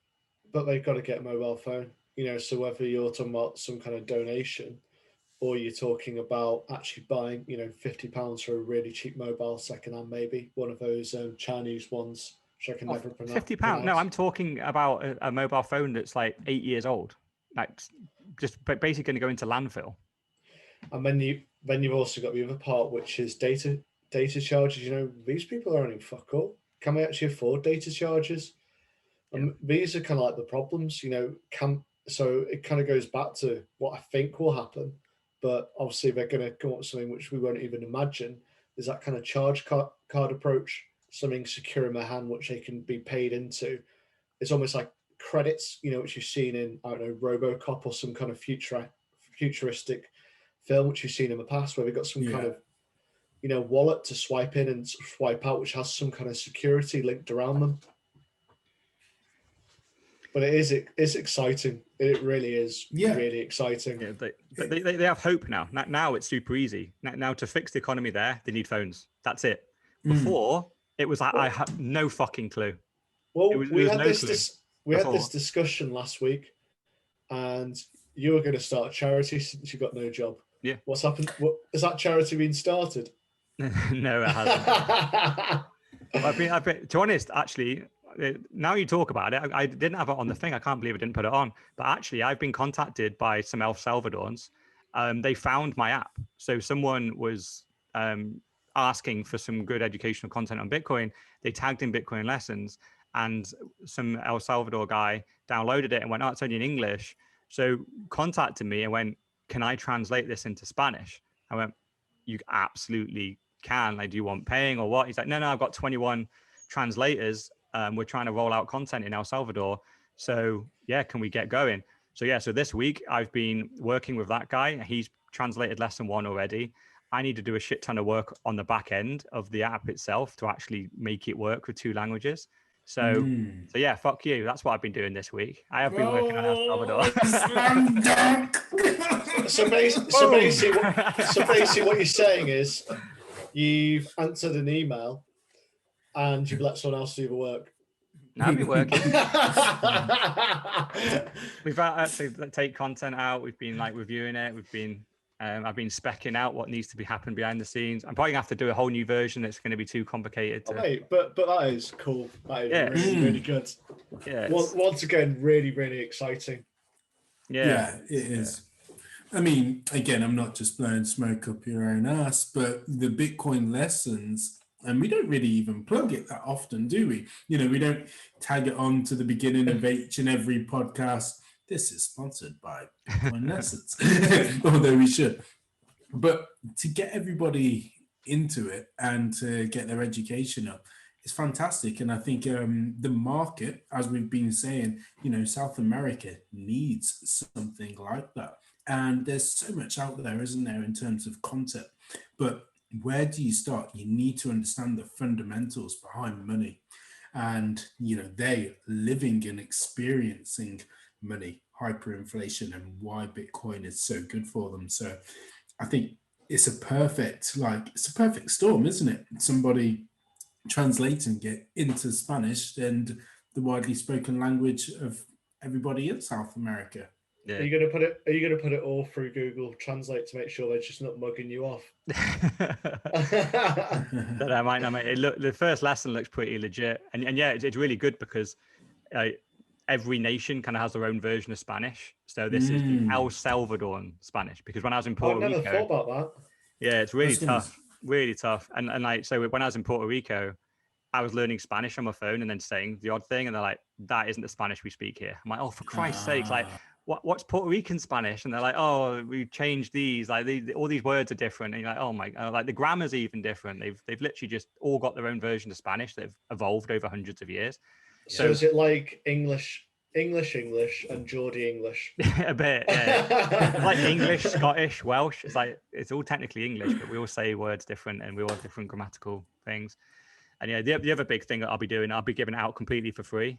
But they've got to get a mobile phone, so whether you're talking about some kind of donation or you're talking about actually buying, £50 for a really cheap mobile secondhand, maybe one of those Chinese ones, which I can never pronounce. £50? No, I'm talking about a mobile phone that's like 8 years old, like just basically going to go into landfill. And then you've also got the other part, which is data charges. These people are earning fuck all. Can they actually afford data charges? And these are kind of like the problems, so it kind of goes back to what I think will happen, but obviously they're going to come up with something which we won't even imagine, is that kind of charge card approach, something secure in their hand, which they can be paid into. It's almost like credits, which you've seen in, I don't know, RoboCop or some kind of futuristic film, which you've seen in the past, where they've got some kind of, wallet to swipe in and swipe out, which has some kind of security linked around them. But it's exciting. It really is really exciting. Yeah, they have hope now. Now it's super easy. Now to fix the economy there, they need phones. That's it. Before, it was like, I had no fucking clue. Well, we had this discussion last week, and you were going to start a charity since you got no job. Yeah. What's happened? Has that charity been started? No, it hasn't. I've been, to be honest, actually, now you talk about it, I didn't have it on the thing. I can't believe I didn't put it on. But actually, I've been contacted by some El Salvadorans. They found my app. So someone was asking for some good educational content on Bitcoin. They tagged in Bitcoin lessons, and some El Salvador guy downloaded it and went, "Oh, it's only in English." So contacted me and went, "Can I translate this into Spanish?" I went, "You absolutely can. Like, do you want paying or what?" He's like, "No, I've got 21 translators. We're trying to roll out content in El Salvador. So yeah, can we get going?" So this week I've been working with that guy. He's translated lesson 1 already. I need to do a shit ton of work on the back end of the app itself to actually make it work with 2 languages. So yeah, fuck you. That's what I've been doing this week. I have been working on El Salvador. Slam dunk. So basically what you're saying is you've answered an email and you've let someone else do the work. I've been working. We've had to take content out. We've been like reviewing it. We've been I've been speccing out what needs to be happening behind the scenes. I'm probably gonna have to do a whole new version. It's going to be too complicated. But that is cool. That is really, really good. Yeah. Once again, really, really exciting. Yeah, it is. I mean, again, I'm not just blowing smoke up your own ass, but the Bitcoin lessons, and we don't really even plug it that often, do we? We don't tag it on to the beginning of each and every podcast. This is sponsored by Bitcoin lessons, although we should. But to get everybody into it and to get their education up, it's fantastic. And I think the market, as we've been saying, South America needs something like that. And there's so much out there, isn't there, in terms of content. But where do you start? You need to understand the fundamentals behind money. And, they living and experiencing money, hyperinflation, and why Bitcoin is so good for them. So I think it's a perfect storm, isn't it? Somebody translating it into Spanish and the widely spoken language of everybody in South America. Yeah. Are you going to put it? Are you going to put it all through Google Translate to make sure they're just not mugging you off? That I might. The first lesson looks pretty legit, and yeah, it's really good because every nation kind of has their own version of Spanish. So this is the El Salvadoran Spanish, because when I was in Puerto I've never Rico, thought about that. yeah, it's really That's nice. tough, really tough. And like, so when I was in Puerto Rico, I was learning Spanish on my phone and then saying the odd thing, and they're like, "That isn't the Spanish we speak here." I'm like, "Oh, for Christ's sakes!" Like, what's Puerto Rican Spanish? And they're like, "Oh, we changed these. Like, all these words are different." And you're like, "Oh my!" Like the grammar's even different. They've literally just all got their own version of Spanish. They've evolved over hundreds of years. So is it like English, and Geordie English? A bit, yeah. It's like English, Scottish, Welsh. It's like it's all technically English, but we all say words different, and we all have different grammatical things. And yeah, the other big thing that I'll be doing, I'll be giving it out completely for free.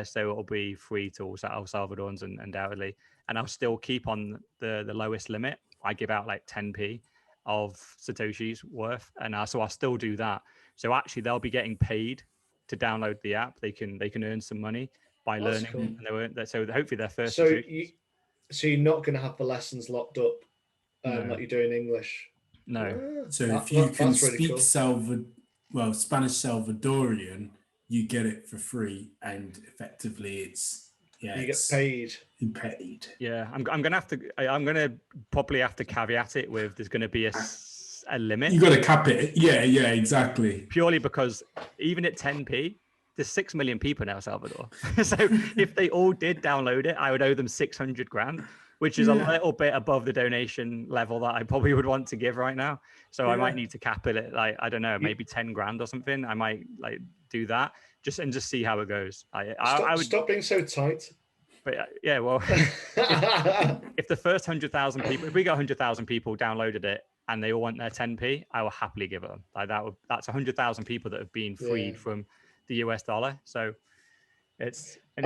So it'll be free to all El Salvadorans and undoubtedly. And I'll still keep on the lowest limit. I give out like 10p of Satoshi's worth. And so I'll still do that. So actually they'll be getting paid to download the app. They can earn some money by That's learning. cool. And so hopefully their first. So you're not going to have the lessons locked up No. like you do in English. No. So if you can speak Spanish Salvadorian, you get it for free, and effectively you get paid. Yeah, I'm gonna probably have to caveat it with there's gonna be a limit. You got to cap it. Yeah, exactly. Purely because even at 10p, there's 6 million people in El Salvador. So if they all did download it, I would owe them 600 grand, which is a little bit above the donation level that I probably would want to give right now. So I might need to cap it at, like, I don't know, maybe 10 grand or something. I might like do that just see how it goes. I would stop being so tight. But yeah, well, if the first 100,000 people, if we got 100,000 people downloaded it and they all want their 10p, I will happily give it them. Like that's 100,000 people that have been freed from the US dollar. So I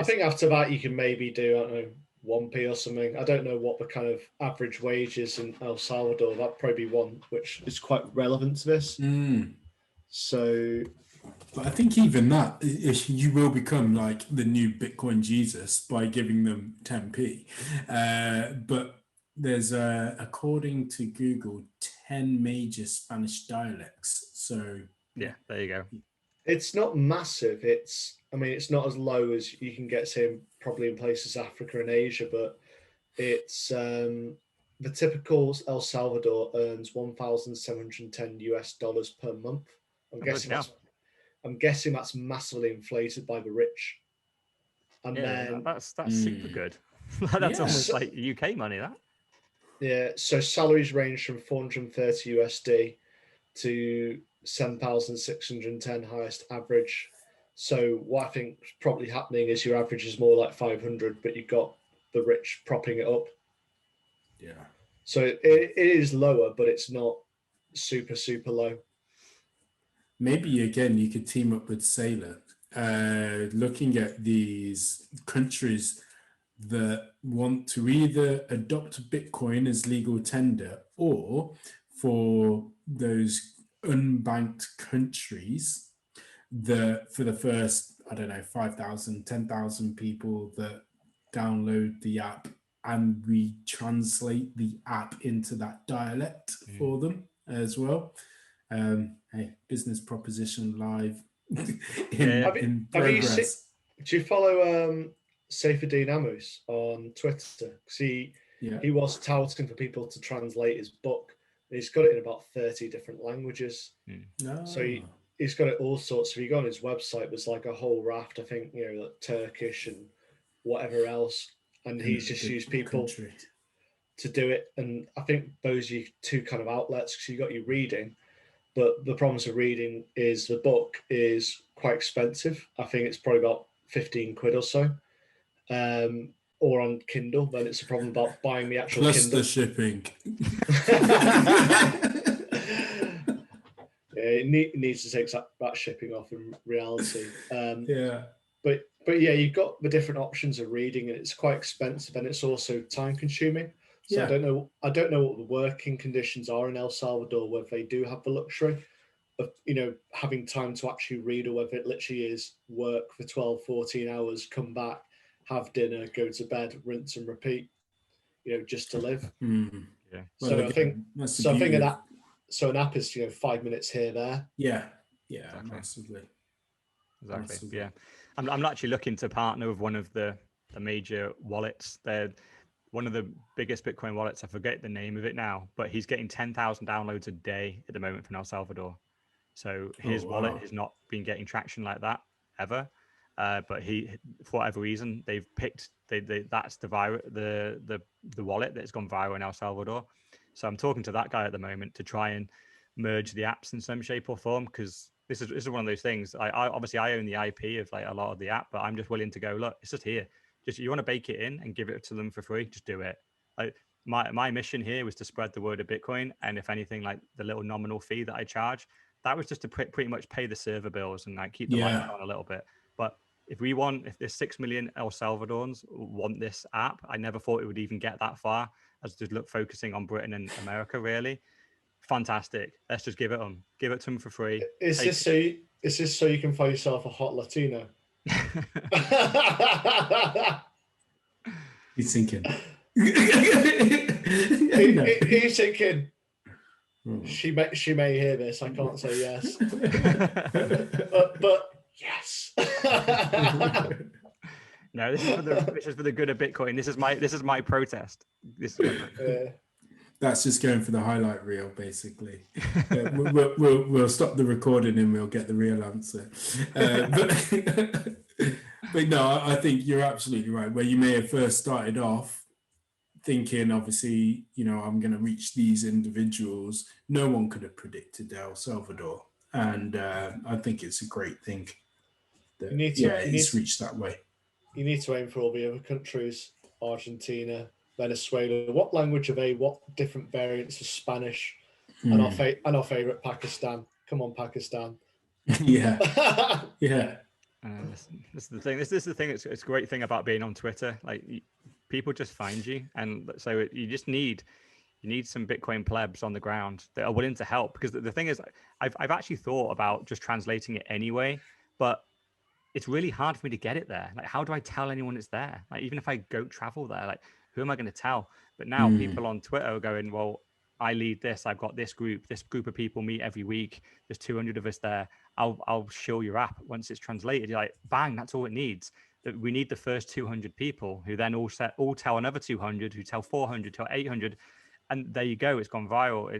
think after that you can maybe do, I don't know, 1p or something. I don't know what the kind of average wage is in El Salvador. That'd probably be one which is quite relevant to this. So, but I think even that, you will become like the new Bitcoin Jesus by giving them 10p. But there's, according to Google, 10 major Spanish dialects. So yeah, there you go. It's not massive. It's not as low as you can get, say, probably in places Africa and Asia, but it's the typical El Salvador earns $1,710 per month. I'm guessing that's massively inflated by the rich. And then that's super good. That's almost like UK money, that. Yeah, so salaries range from 430 USD to 7,610 highest average. So what I think is probably happening is your average is more like 500, but you've got the rich propping it up. Yeah. So it is lower, but it's not super, super low. Maybe, again, you could team up with Sailor, looking at these countries that want to either adopt Bitcoin as legal tender, or for those unbanked countries that for the first, I don't know, 5,000, 10,000 people that download the app, and we translate the app into that dialect for them as well. Hey, business proposition live in progress. Do you follow Saifedean Ammous on Twitter? Because he was touting for people to translate his book. And he's got it in about 30 different languages. So he's got it all sorts. So if you go on his website, there's like a whole raft, I think, like Turkish and whatever else. And he's just used people to do it. And I think those are your two kind of outlets, because you got your reading. But the problems of reading is the book is quite expensive. I think it's probably about 15 quid or so. Or on Kindle, then it's a problem about buying the actual Plus Kindle. the shipping. It needs to take that shipping off in reality. But yeah, you've got the different options of reading, and it's quite expensive, and it's also time consuming. So I don't know what the working conditions are in El Salvador, whether they do have the luxury of, having time to actually read, or whether it literally is work for 12, 14 hours, come back, have dinner, go to bed, rinse and repeat. just to live. Yeah. Well, So again, I think that's the so. I think beauty an of- app. So an app is 5 minutes here, there. Yeah, Exactly. massively. Exactly. Massively. Yeah. I'm actually looking to partner with one of the major wallets. They're one of the biggest Bitcoin wallets. I forget the name of it now, but he's getting 10,000 downloads a day at the moment from El Salvador. So his wallet has not been getting traction like that ever. But he, for whatever reason, they've picked that's the wallet that's gone viral in El Salvador. So I'm talking to that guy at the moment to try and merge the apps in some shape or form, because this is one of those things. I obviously I own the IP of like a lot of the app, but I'm just willing to go, look, it's just here. Just you want to bake it in and give it to them for free, just do it. Like my mission here was to spread the word of Bitcoin, and if anything, like the little nominal fee that I charge, that was just to pretty much pay the server bills and like keep the lights on a little bit. But if there's 6 million El Salvadorans want this app, I never thought it would even get that far. As just focusing on Britain and America, really. Fantastic. Let's just give it to them for free. Is this so you can find yourself a hot Latino? He's thinking. He's thinking. She may hear this. I can't say yes, but yes. No, this is for the good of Bitcoin. This is my protest. That's just going for the highlight reel, basically. We'll stop the recording and we'll get the real answer. But no, I think you're absolutely right. Where you may have first started off thinking, obviously, I'm going to reach these individuals. No one could have predicted El Salvador, and I think it's a great thing that it's reached that way. You need to aim for all the other countries: Argentina, Venezuela. What language are they? What different variants of Spanish? And our favorite, Pakistan. Come on, Pakistan. Yeah. This is the thing. This is the thing. It's a great thing about being on Twitter. Like people just find you, and so you just need some Bitcoin plebs on the ground that are willing to help. Because the thing is, I've actually thought about just translating it anyway, but it's really hard for me to get it there. Like, how do I tell anyone it's there? Like, even if I go travel there, like, who am I going to tell? But now people on Twitter are going, well, I lead this. I've got this group of people meet every week. There's 200 of us there. I'll show your app once it's translated. You're like, bang, that's all it needs. We need the first 200 people who then all tell another 200, who tell 400, tell 800. And there you go. It's gone viral.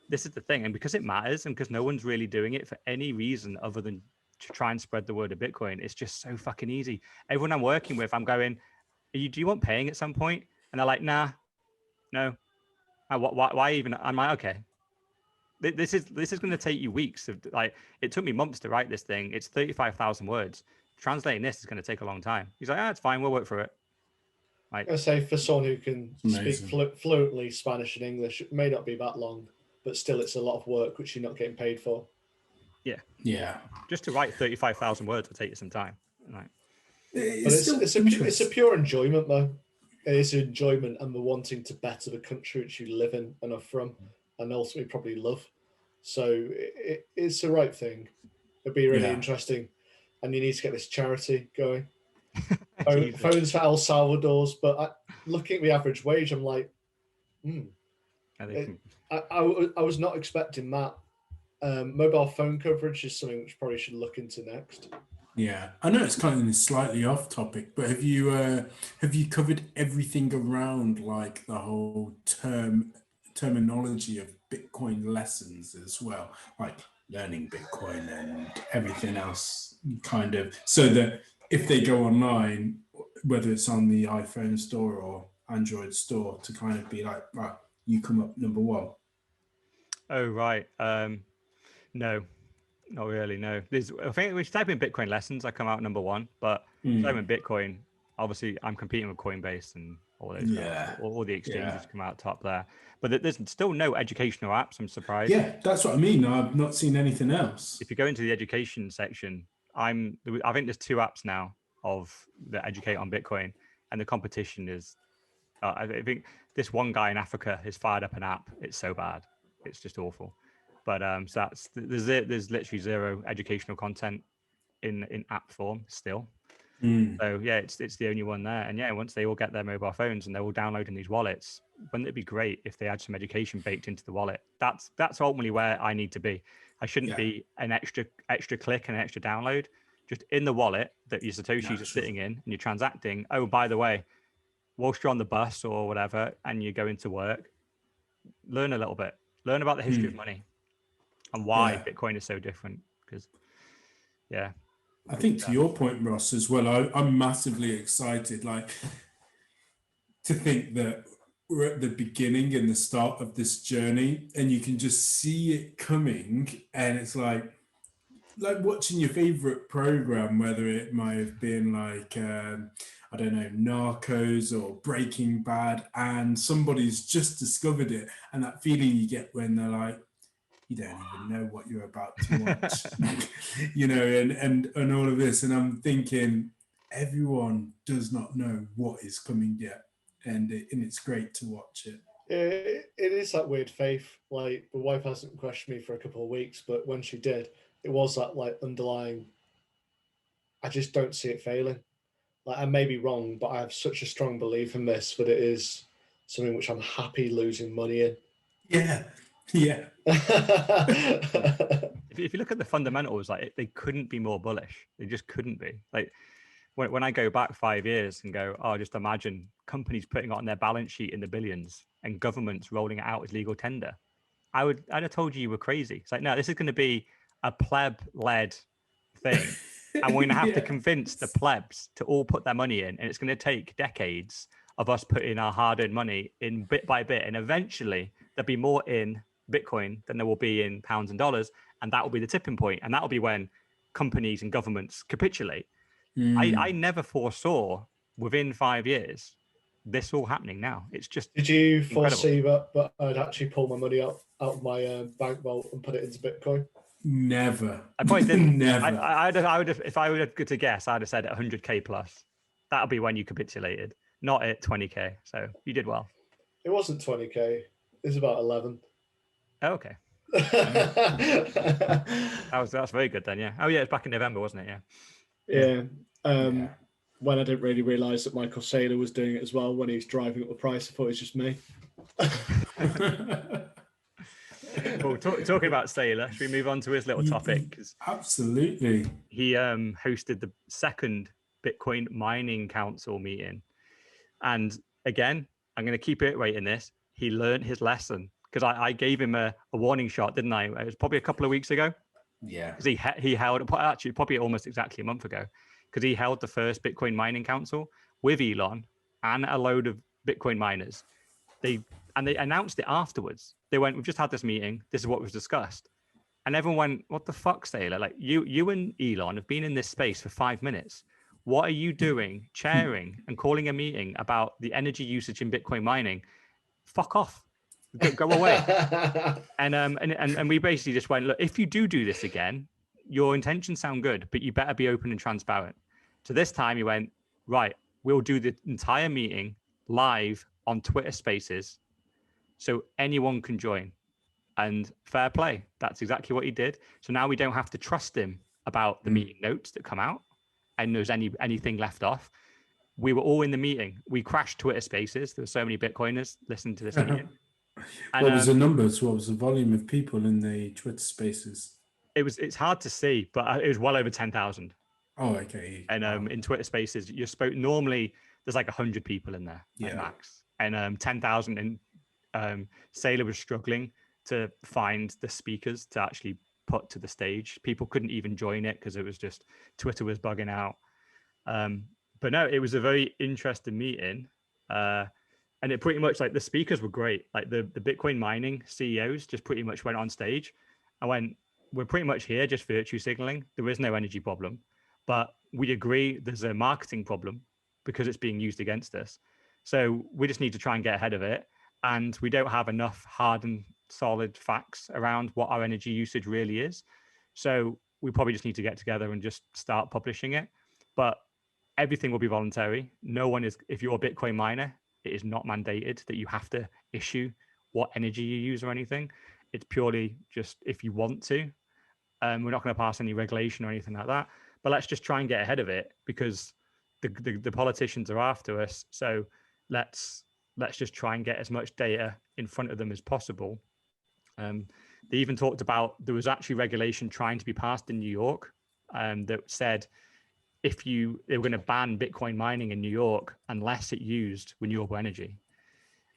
This is the thing. And because it matters and because no one's really doing it for any reason other than to try and spread the word of Bitcoin, it's just so fucking easy. Everyone I'm working with, I'm going, do you want paying at some point? And they're like, nah, no. Why even? I'm like, okay. This is going to take you weeks. It took me months to write this thing. It's 35,000 words. Translating this is going to take a long time. He's like, it's fine. We'll work through it. I say for someone who can speak fluently Spanish and English, it may not be that long, but still, it's a lot of work which you're not getting paid for. Yeah. Just to write 35,000 words will take you some time. Right. It's a pure enjoyment, though. It's enjoyment and the wanting to better the country which you live in and are from, and ultimately probably love. So it's the right thing. It'd be really interesting, and you need to get this charity going. Phones for El Salvador's, but looking at the average wage, I'm like, I was not expecting that. Mobile phone coverage is something which probably should look into next. Yeah, I know it's kind of slightly off topic, but have you covered everything around like the whole terminology of Bitcoin lessons as well, like learning Bitcoin and everything else, kind of, so that if they go online, whether it's on the iPhone store or Android store, to kind of be like, right, you come up number one. Oh right, no. Not really, no. I think we should type in Bitcoin lessons. I come out number one, but type in Bitcoin. Obviously, I'm competing with Coinbase and all those guys. All the exchanges come out top there. But there's still no educational apps. I'm surprised. Yeah, that's what I mean. I've not seen anything else. If you go into the education section, I think there's 2 apps now that educate on Bitcoin, and the competition is. I think this one guy in Africa has fired up an app. It's so bad. It's just awful. But so there's literally zero educational content in app form still. So yeah, it's the only one there. And yeah, once they all get their mobile phones and they're all downloading these wallets, wouldn't it be great if they had some education baked into the wallet? That's ultimately where I need to be. I shouldn't be an extra click and an extra download. Just in the wallet that your Satoshis are sitting in and you're transacting. Oh, by the way, whilst you're on the bus or whatever and you're going to work, learn a little bit. Learn about the history of money and why Bitcoin is so different. Because I think to your point, Ross, as well, I'm massively excited, like, to think that we're at the beginning and the start of this journey, and you can just see it coming, and it's like watching your favorite program, whether it might have been like I don't know, Narcos or Breaking Bad, and somebody's just discovered it, and that feeling you get when they're like, you don't even know what you're about to watch, you know, and all of this. And I'm thinking, everyone does not know what is coming yet. And it's great to watch it. It is that weird faith. Like, the wife hasn't questioned me for a couple of weeks, but when she did, it was that like underlying, I just don't see it failing. Like, I may be wrong, but I have such a strong belief in this that it is something which I'm happy losing money in. Yeah. If you look at the fundamentals, like, they couldn't be more bullish. They just couldn't be. Like, when I go back 5 years and go, oh, just imagine companies putting it on their balance sheet in the billions and governments rolling it out as legal tender, I'd have told you were crazy. It's like, no, this is going to be a pleb-led thing. And we're going to have to convince the plebs to all put their money in. And it's going to take decades of us putting our hard-earned money in bit by bit. And eventually there'll be more in Bitcoin than there will be in pounds and dollars. And that will be the tipping point. And that will be when companies and governments capitulate. I never foresaw within 5 years this all happening now. It's just Did you incredible. foresee that I'd actually pull my money out of my bank vault and put it into Bitcoin? Never. I probably didn't. Never. I would have, if I would have to guess, I'd have said 100K plus. That'll be when you capitulated, not at 20K. So you did well. It wasn't 20K. It was about 11. Oh, okay. That's very good then, yeah. Oh yeah, it's back in November, wasn't it? Yeah. When I didn't really realise that Michael Saylor was doing it as well, when he was driving up the price, I thought it was just me. Well, talking about Saylor, should we move on to his little topic? Absolutely. He hosted the second Bitcoin Mining Council meeting. And again, I'm going to keep iterating this. He learned his lesson, because I gave him a warning shot, didn't I? It was probably a couple of weeks ago. Yeah. Because he held, actually probably almost exactly a month ago, because he held the first Bitcoin Mining Council with Elon and a load of Bitcoin miners. They announced it afterwards. They went, we've just had this meeting. This is what was discussed. And everyone went, what the fuck, Saylor? Like, you and Elon have been in this space for 5 minutes. What are you doing, chairing and calling a meeting about the energy usage in Bitcoin mining? Fuck off. Go away. And we basically just went, look, if you do this again, your intentions sound good, but you better be open and transparent. So this time he went, right, we'll do the entire meeting live on Twitter Spaces so anyone can join. And fair play. That's exactly what he did. So now we don't have to trust him about the meeting notes that come out and there's anything left off. We were all in the meeting. We crashed Twitter Spaces. There were so many Bitcoiners listening to this meeting. And, what was the numbers? What was the volume of people in the Twitter Spaces? It's hard to see, but it was well over 10,000. Oh, okay. And in Twitter Spaces, normally there's like 100 people in there at max, and 10,000. And Saylor was struggling to find the speakers to actually put to the stage. People couldn't even join it because it was just Twitter was bugging out. But no, it was a very interesting meeting. And it pretty much, like, the speakers were great. Like the Bitcoin mining CEOs just pretty much went on stage. I went, we're pretty much here just virtue signaling. There is no energy problem, but we agree there's a marketing problem because it's being used against us. So we just need to try and get ahead of it. And we don't have enough hard and solid facts around what our energy usage really is. So we probably just need to get together and just start publishing it. But everything will be voluntary. No one is, if you're a Bitcoin miner, it is not mandated that you have to issue what energy you use or anything. It's purely just if you want to. We're not going to pass any regulation or anything like that. But let's just try and get ahead of it, because the politicians are after us, so let's just try and get as much data in front of them as possible. They even talked about there was actually regulation trying to be passed in New York that said they were going to ban Bitcoin mining in New York unless it used renewable energy.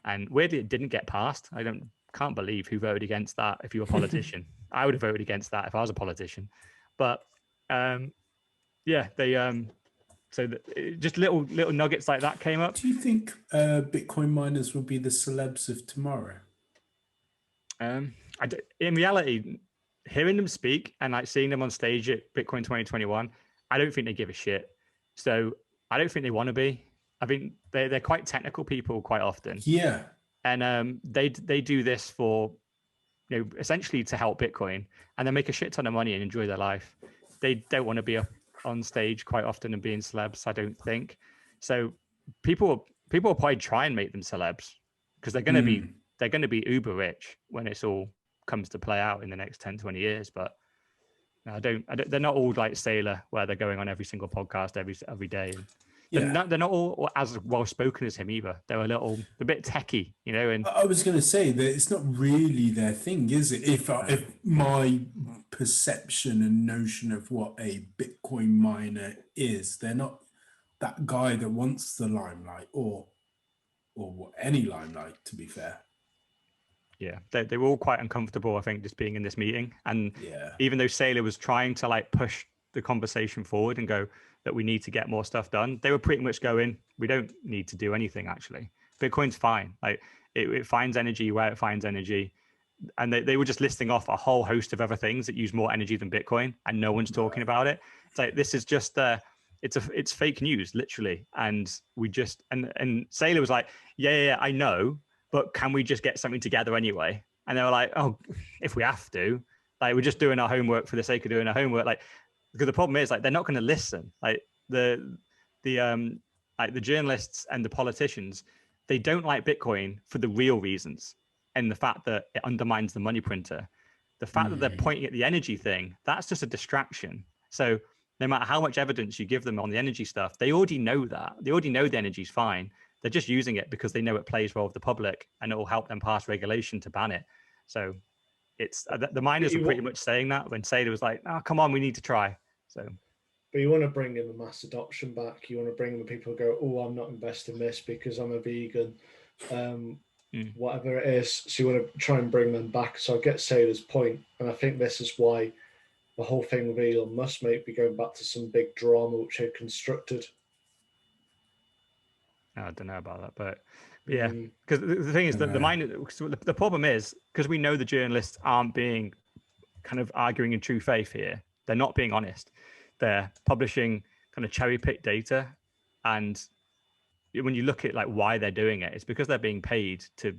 And weirdly, it didn't get passed. Can't believe who voted against that. If you were a politician, I would have voted against that if I was a politician. But yeah, they so just little nuggets like that came up. Do you think Bitcoin miners will be the celebs of tomorrow? In reality, hearing them speak and like seeing them on stage at Bitcoin 2021, I don't think they give a shit. So I don't think they want to be. I think they're quite technical people quite often. Yeah. And they do this for, essentially to help Bitcoin, and they make a shit ton of money and enjoy their life. They don't want to be up on stage quite often and being celebs, I don't think. So people will probably try and make them celebs because they're going to be uber rich when it's all comes to play out in the next 10, 20 years. But I don't they're not all like Sailor where they're going on every single podcast every day. Yeah. They're not all as well spoken as him either. They're a bit techie, And I was going to say that it's not really their thing, is it? If my perception and notion of what a Bitcoin miner is, they're not that guy that wants the limelight or any limelight, to be fair. Yeah, they were all quite uncomfortable, I think, just being in this meeting. And yeah, even though Sailor was trying to like push the conversation forward and go that we need to get more stuff done, they were pretty much going, we don't need to do anything, actually. Bitcoin's fine. Like it finds energy where it finds energy. And they were just listing off a whole host of other things that use more energy than Bitcoin, and no one's talking about it. It's like, this is just it's fake news, literally. And we just and Sailor was like, yeah, I know, but can we just get something together anyway? And they were like, oh, if we have to, like, we're just doing our homework for the sake of doing our homework. Like, because the problem is, like, they're not going to listen. Like the journalists and the politicians, they don't like Bitcoin for the real reasons, and the fact that it undermines the money printer. The fact that they're pointing at the energy thing, that's just a distraction. So no matter how much evidence you give them on the energy stuff, they already know that. They already know the energy's fine. They're just using it because they know it plays well with the public, and it will help them pass regulation to ban it. So it's the miners were pretty much saying that when Sailor was like, "Oh, come on, we need to try." So, but you want to bring in the mass adoption back. You want to bring the people who go, "Oh, I'm not investing this because I'm a vegan," whatever it is. So you want to try and bring them back. So I get Sailor's point, and I think this is why the whole thing with Elon Musk may be going back to some big drama which they constructed. I don't know about that, but yeah, because the thing is that the problem is, because we know the journalists aren't being kind of arguing in true faith here. They're not being honest. They're publishing kind of cherry picked data, and when you look at like why they're doing it, it's because they're being paid to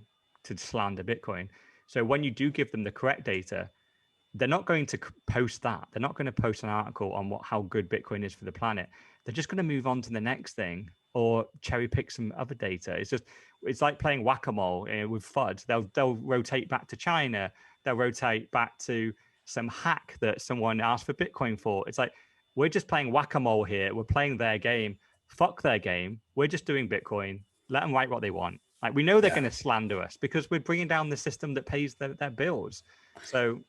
slander Bitcoin. So when you do give them the correct data, they're not going to post that. They're not going to post an article on how good Bitcoin is for the planet. They're just going to move on to the next thing or cherry pick some other data. It's like playing whack-a-mole with FUD. They'll rotate back to China. They'll rotate back to some hack that someone asked for Bitcoin for. It's like, we're just playing whack-a-mole here. We're playing their game. Fuck their game. We're just doing Bitcoin. Let them write what they want. Like, we know they're going to slander us because we're bringing down the system that pays their bills. So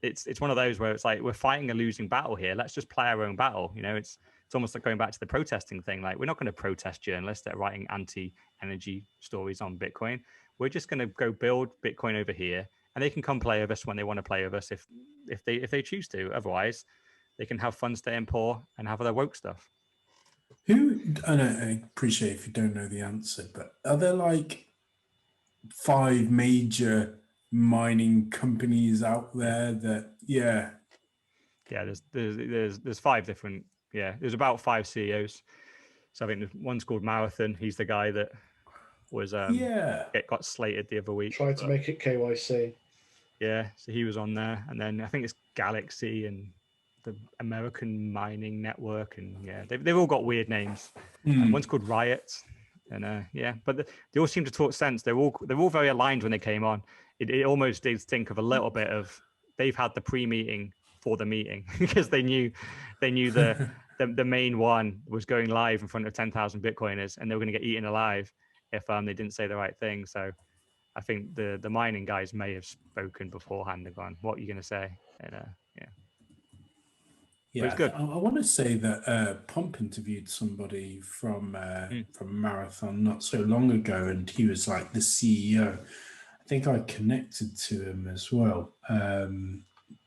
it's one of those where it's like, we're fighting a losing battle here. Let's just play our own battle. It's almost like going back to the protesting thing. Like, we're not going to protest journalists that are writing anti-energy stories on Bitcoin. We're just going to go build Bitcoin over here, and they can come play with us when they want to play with us if they choose to. Otherwise, they can have fun staying poor and have their woke stuff. I appreciate if you don't know the answer, but are there like 5 major mining companies out there that there's 5 different there's about 5 CEOs. So I think one's called Marathon. He's the guy that was it got slated the other week. Tried to make it KYC. Yeah, so he was on there, and then I think it's Galaxy and the American Mining Network, and they've all got weird names. And one's called Riot, and but they all seem to talk sense. They're all very aligned when they came on. It almost did think of a little bit of they've had the pre-meeting for the meeting because they knew the the main one was going live in front of 10,000 Bitcoiners, and they were going to get eaten alive if they didn't say the right thing. So I think the mining guys may have spoken beforehand and gone, "What are you going to say?" And yeah. Yeah, it's good. I want to say that Pomp interviewed somebody from Marathon not so long ago, and he was like the CEO. I think I connected to him as well,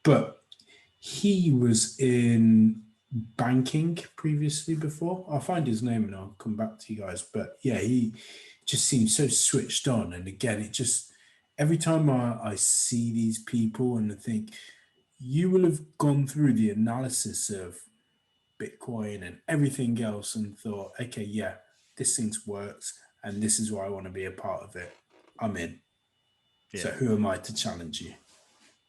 but he was in banking previously before. I'll find his name and I'll come back to you guys. But yeah, he just seems so switched on. And again, it just every time I see these people and I think, you will have gone through the analysis of Bitcoin and everything else and thought, okay, yeah, this thing works and this is why I want to be a part of it. I'm in. Yeah. So who am I to challenge you?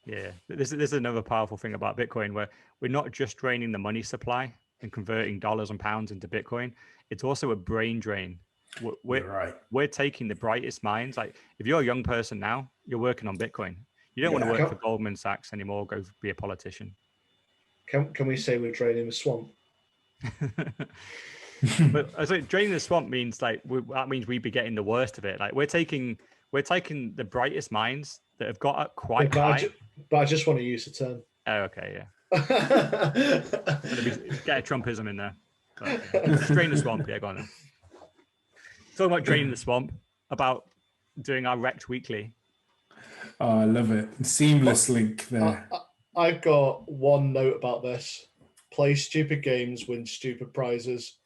Yeah, this is another powerful thing about Bitcoin, where we're not just draining the money supply and converting dollars and pounds into Bitcoin. It's also a brain drain. You're right. We're taking the brightest minds. Like if you're a young person now, you're working on Bitcoin. You don't want to work for Goldman Sachs anymore. Go be a politician. Can we say we're draining the swamp? But I say draining the swamp means that means we'd be getting the worst of it. Like we're taking the brightest minds that have got up quite high. But I just want to use the term. Oh, okay, yeah. Get a Trumpism in there. But, yeah. Drain the swamp. Yeah, go on then. Talking about draining the swamp, about doing our Wrecked Weekly. Oh, I love it. Seamless link there. I've got one note about this. Play stupid games, win stupid prizes.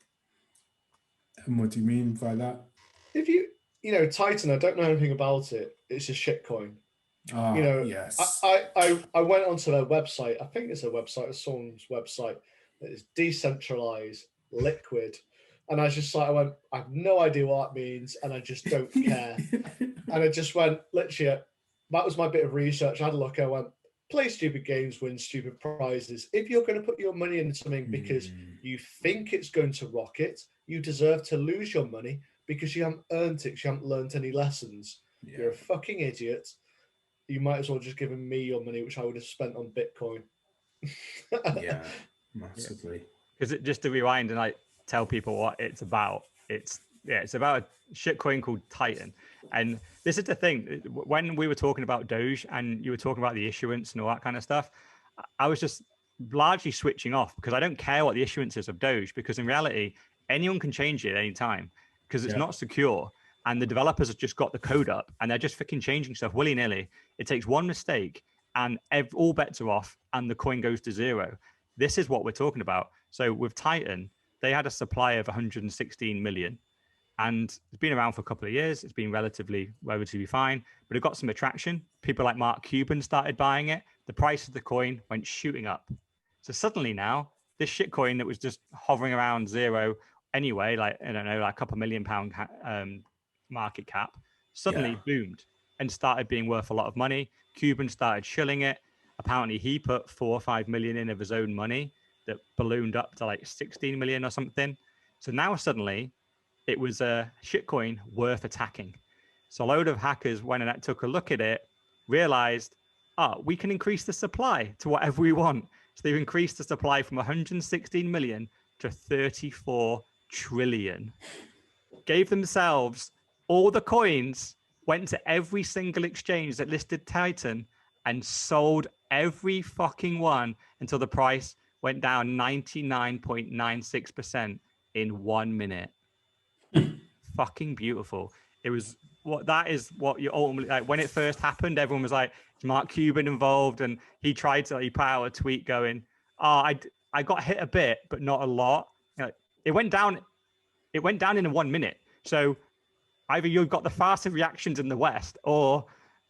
And what do you mean by that? If Titan, I don't know anything about it. It's a shitcoin. Yes. I went onto their website. I think it's a website, or someone's website that is decentralized, liquid. And I was just like, I have no idea what that means, and I just don't care. And I just went, literally, that was my bit of research. I had a look, I went, play stupid games, win stupid prizes. If you're going to put your money into something because you think it's going to rocket, you deserve to lose your money because you haven't earned it, you haven't learned any lessons. Yeah. You're a fucking idiot. You might as well just give me your money, which I would have spent on Bitcoin. Yeah, massively. Because just to rewind and like tell people what it's about, it's about a shitcoin called Titan. And this is the thing, when we were talking about Doge and you were talking about the issuance and all that kind of stuff, I was just largely switching off because I don't care what the issuance is of Doge, because in reality, anyone can change it at any time because it's not secure. And the developers have just got the code up and they're just freaking changing stuff willy-nilly. It takes one mistake and all bets are off and the coin goes to zero. This is what we're talking about. So with Titan, they had a supply of 116 million. And it's been around for a couple of years. It's been relatively fine, but it got some attraction. People like Mark Cuban started buying it. The price of the coin went shooting up. So suddenly now, this shit coin that was just hovering around zero anyway, like, I don't know, like a couple £1 million market cap, suddenly boomed and started being worth a lot of money. Cuban started shilling it. Apparently he put 4 or 5 million in of his own money that ballooned up to like 16 million or something. So now suddenly it was a shitcoin worth attacking. So a load of hackers went and took a look at it, realized, we can increase the supply to whatever we want. So they've increased the supply from 116 million to 34 trillion. Gave themselves all the coins, went to every single exchange that listed Titan and sold every fucking one until the price went down 99.96% in 1 minute. Fucking beautiful. It was that is what you ultimately, like, when it first happened, everyone was like, is Mark Cuban involved? And he put out a tweet going, I got hit a bit, but not a lot. It went down in 1 minute. So either you got the fastest reactions in the West, or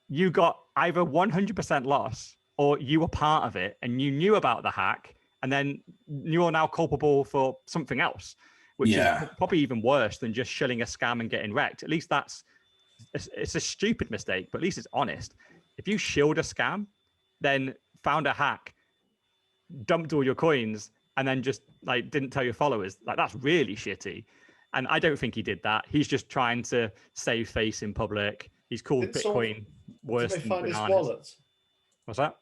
you got either 100% loss, or you were part of it and you knew about the hack, and then you're now culpable for something else, which is probably even worse than just shilling a scam and getting wrecked. At least it's a stupid mistake, but at least it's honest. If you shilled a scam, then found a hack, dumped all your coins, and then just like didn't tell your followers, like, that's really shitty. And I don't think he did that. He's just trying to save face in public. He's called Bitcoin worse than bananas. Did they find his wallet? What's that?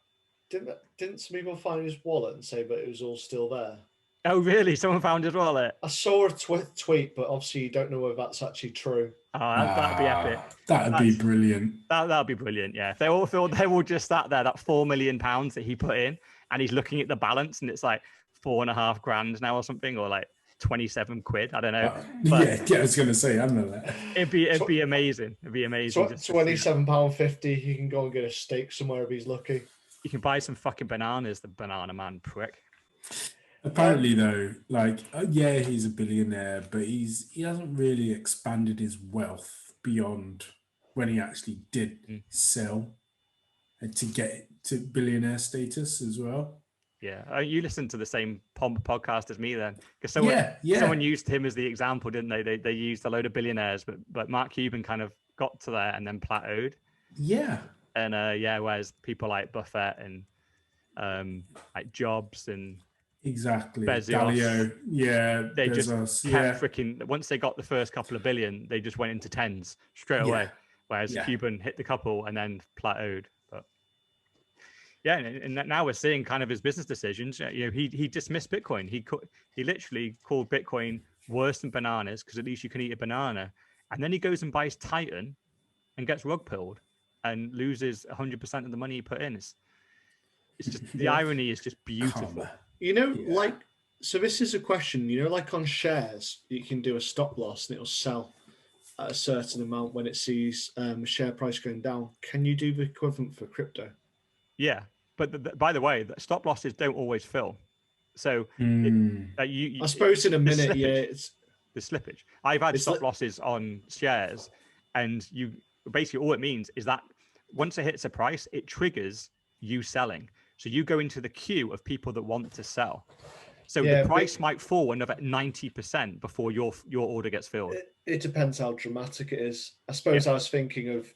Didn't some people find his wallet and say, but it was all still there? Oh, really? Someone found his wallet? I saw a tweet, but obviously you don't know whether that's actually true. Oh, that'd be epic. That'd be brilliant. That'd be brilliant. Yeah, if they all just sat there, that £4 million that he put in, and he's looking at the balance, and it's like 4.5 grand now or something, or like 27 quid. I don't know. Yeah, I was gonna say, I know that. It'd be amazing. It'd be amazing. £27.50. He can go and get a steak somewhere if he's lucky. You can buy some fucking bananas, the banana man prick. Apparently, though, like, yeah, he's a billionaire, but he hasn't really expanded his wealth beyond when he actually did sell to get to billionaire status as well. Yeah, you listened to the same podcast as me then, because someone used him as the example, didn't they? They used a load of billionaires, but Mark Cuban kind of got to there and then plateaued. Yeah, and whereas people like Buffett and like Jobs and exactly Bezos, Dalio, they Bezos, just kept freaking. Once they got the first couple of billion, they just went into tens straight away. Whereas Cuban hit the couple and then plateaued. But yeah, and now we're seeing kind of his business decisions. You know, he dismissed Bitcoin. He literally called Bitcoin worse than bananas because at least you can eat a banana. And then he goes and buys Titan and gets rug pulled and loses 100% of the money he put in. It's just the irony is just beautiful. You know, like, so this is a question, you know, like on shares, you can do a stop loss and it'll sell at a certain amount when it sees share price going down. Can you do the equivalent for crypto? Yeah. But by the way, the stop losses don't always fill. So I suppose in a minute, it's the slippage. I've had stop losses on shares, and you basically all it means is that once it hits a price, it triggers you selling. So you go into the queue of people that want to sell. So the price might fall another 90% before your order gets filled. It depends how dramatic it is. I suppose I was thinking of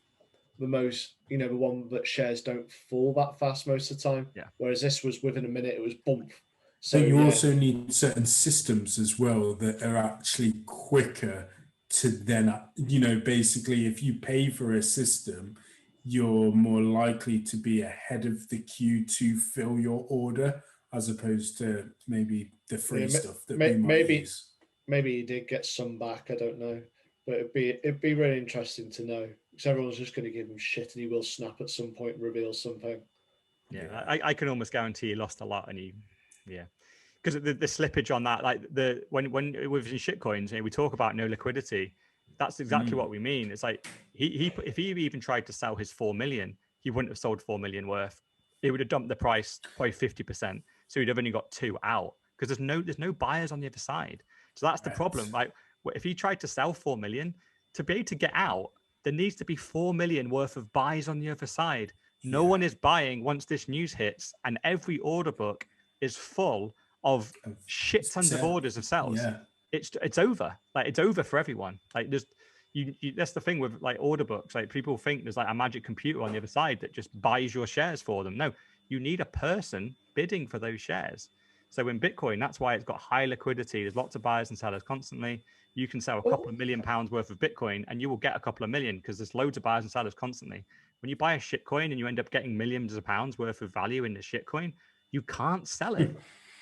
the most, you know, the one that shares don't fall that fast most of the time. Yeah. Whereas this was within a minute, it was bump. So you also need certain systems as well that are actually quicker to then, you know, basically if you pay for a system, you're more likely to be ahead of the queue to fill your order as opposed to maybe the free stuff that we might use. Maybe he did get some back, I don't know. But it'd be really interesting to know because everyone's just going to give him shit and he will snap at some point and reveal something. Yeah, I can almost guarantee he lost a lot and because the slippage on that, like when with shitcoins, you know, we talk about no liquidity. That's exactly what we mean. It's like if he even tried to sell his 4 million, he wouldn't have sold 4 million worth. It would have dumped the price by 50%. So he'd have only got 2 out because there's no buyers on the other side. So that's the problem. Like if he tried to sell 4 million, to be able to get out, there needs to be 4 million worth of buys on the other side. No one is buying once this news hits, and every order book is full of shit tons of orders of sells. Yeah. It's over. Like it's over for everyone. Like there's that's the thing with like order books. Like people think there's like a magic computer on the other side that just buys your shares for them. No, you need a person bidding for those shares. So in Bitcoin, that's why it's got high liquidity. There's lots of buyers and sellers constantly. You can sell a couple of £1 million worth of Bitcoin and you will get a couple of million because there's loads of buyers and sellers constantly. When you buy a shitcoin and you end up getting millions of pounds worth of value in the shitcoin, you can't sell it.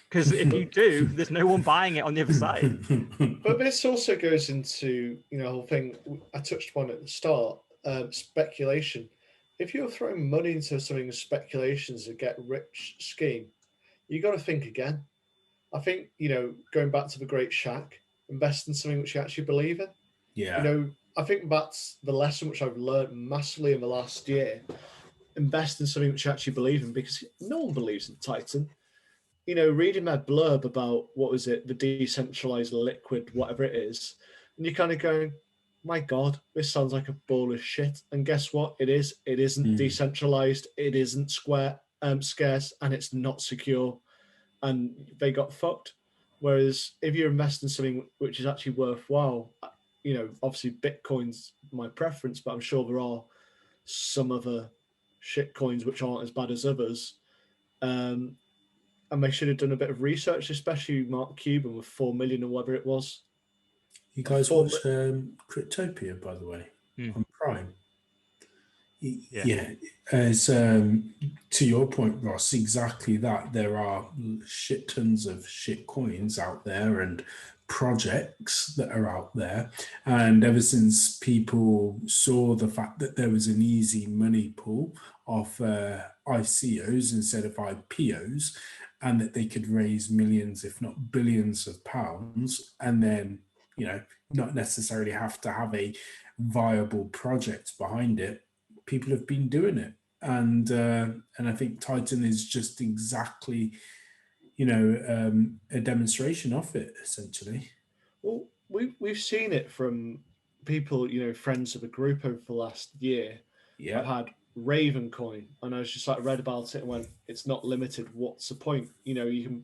Because if you do, there's no one buying it on the other side. But this also goes into, you know, the whole thing I touched upon at the start, speculation. If you're throwing money into something with speculations to get rich scheme, you got to think again. I think, you know, going back to the Great Shack, invest in something which you actually believe in. Yeah. You know, I think that's the lesson which I've learned massively in the last year. Invest in something which you actually believe in because no one believes in Titan. You know, reading that blurb about what was it, the decentralized liquid, whatever it is, and you're kind of going, my God, this sounds like a ball of shit. And guess what? It is. It isn't decentralized. It isn't scarce, and it's not secure. And they got fucked. Whereas if you invest in something which is actually worthwhile, you know, obviously Bitcoin's my preference, but I'm sure there are some other shit coins which aren't as bad as others. And they should have done a bit of research, especially Mark Cuban with 4 million or whatever it was. You guys watched Cryptopia, by the way, on Prime. Yeah, as to your point, Ross, exactly that. There are shit tons of shit coins out there and projects that are out there. And ever since people saw the fact that there was an easy money pool of ICOs instead of IPOs, and that they could raise millions, if not billions of pounds, and then, not necessarily have to have a viable project behind it, people have been doing it, and I think Titan is just exactly, a demonstration of it, essentially. Well, we've seen it from people, friends of a group over the last year. I've Yeah, had Raven coin, and I was just like read about it and went, it's not limited. What's the point?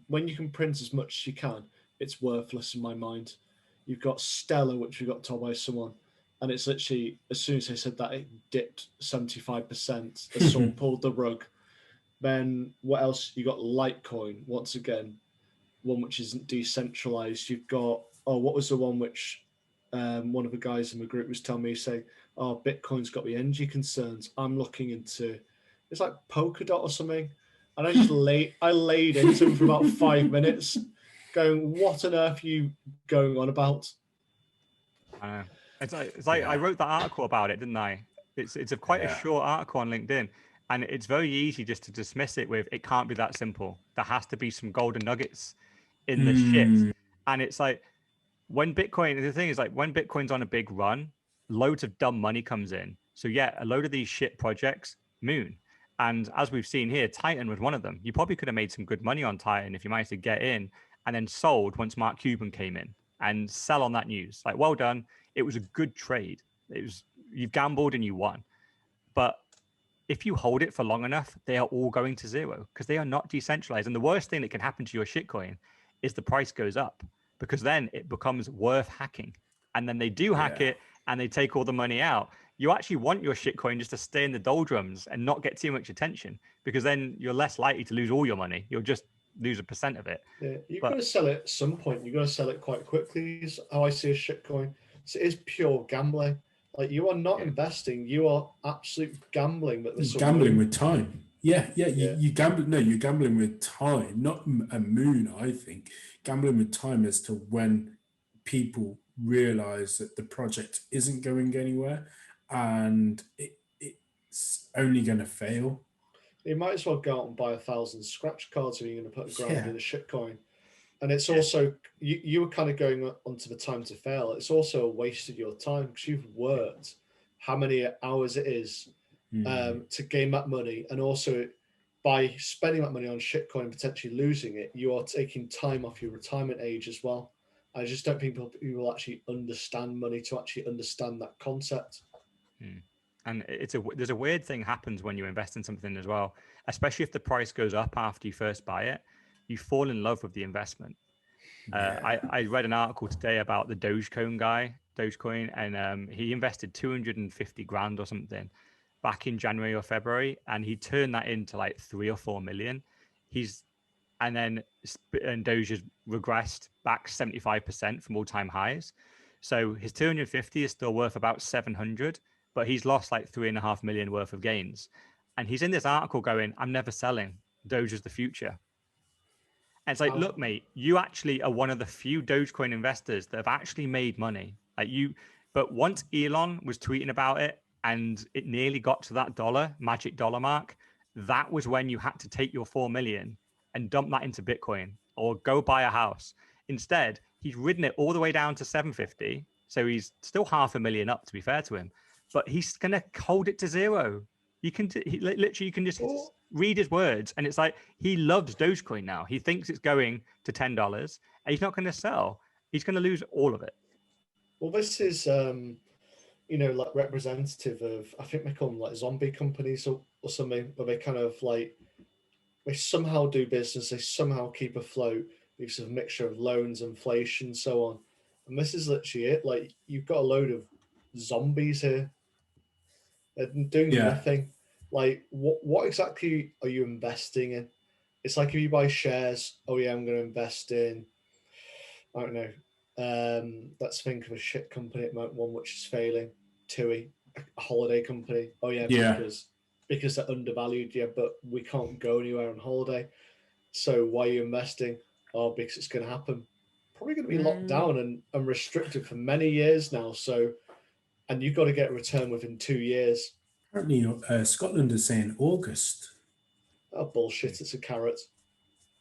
When you can print as much as you can, it's worthless in my mind. You've got Stellar, which we got told by someone, and it's literally as soon as they said that, it dipped 75% as someone pulled the rug. Then what else? You got Litecoin once again, one which isn't decentralized. You've got, what was the one which one of the guys in the group was telling me, saying, oh, Bitcoin's got the energy concerns. I'm looking into, it's like Polkadot or something. And I laid into him for about 5 minutes going, what on earth are you going on about? I know. It's like I Yeah. wrote that article about it, didn't I? It's quite a Yeah. short article on LinkedIn, and it's very easy just to dismiss it with it can't be that simple. There has to be some golden nuggets in the shit. Mm, And it's like when Bitcoin, the thing is like when Bitcoin's on a big run, loads of dumb money comes in. So yeah, a load of these shit projects moon. And as we've seen here, Titan was one of them. You probably could have made some good money on Titan if you managed to get in and then sold once Mark Cuban came in and sell on that news. Like, well done. It was a good trade. You've gambled and you won. But if you hold it for long enough, they are all going to zero because they are not decentralized. And the worst thing that can happen to your shitcoin is the price goes up because then it becomes worth hacking. And then they do hack yeah. it and they take all the money out. You actually want your shitcoin just to stay in the doldrums and not get too much attention because then you're less likely to lose all your money. You'll just lose 1% of it. Yeah, you've got But to sell it at some point. You've got to sell it quite quickly. Is how I see a shitcoin. So it is pure gambling. Like you are not yeah, investing. You are absolute gambling that there's some Gambling moon. with time. Yeah, yeah. Yeah. You gamble. No, you're gambling with time, not a moon. I think gambling with time as to when people realize that the project isn't going anywhere, and it's only going to fail. You might as well go out and buy 1,000 scratch cards if you're going to put a grand Yeah, in a shitcoin. And it's yeah, also you were kind of going onto the time to fail. It's also a waste of your time because you've worked how many hours it is mm, to gain that money, and also by spending that money on shitcoin and potentially losing it, you are taking time off your retirement age as well. I just don't think people will actually understand money to actually understand that concept. mm. And there's a weird thing happens when you invest in something as well, especially if the price goes up after you first buy it. You fall in love with the investment. yeah. I read an article today about the Dogecoin, and he invested 250 grand or something back in January or February, and he turned that into like 3 or 4 million. He's and then and Doge has regressed back 75% from all-time highs. So his 250 is still worth about 700, but he's lost like 3.5 million worth of gains. And he's in this article going, "I'm never selling. Doge is the future." And it's like, How look, mate, you actually are one of the few Dogecoin investors that have actually made money. But once Elon was tweeting about it and it nearly got to that magic dollar mark, that was when you had to take your 4 million and dump that into Bitcoin or go buy a house. Instead, he's ridden it all the way down to 750. So he's still 500,000 up, to be fair to him, but he's going to hold it to zero. Literally, you can just well, read his words, and it's like he loves Dogecoin now. He thinks it's going to $10, and he's not going to sell. He's going to lose all of it. well, this is like representative of, I think they call them like zombie companies or something, where they kind of like they somehow do business, they somehow keep afloat because of a mixture of loans, inflation, so on. And this is literally it. Like you've got a load of zombies here. They're doing Yeah. nothing. Like what exactly are you investing in? It's like if you buy shares, oh yeah, I'm going to invest in, I don't know. Let's think of a shit company at the moment, one which is failing, TUI. a holiday company. Oh yeah, because they're undervalued. Yeah, but we can't go anywhere on holiday. So why are you investing? Oh, because it's going to happen. Probably going to be locked down and restricted for many years now. So, and you've got to get a return within 2 years. Apparently, Scotland is saying August. Oh, bullshit. It's a carrot.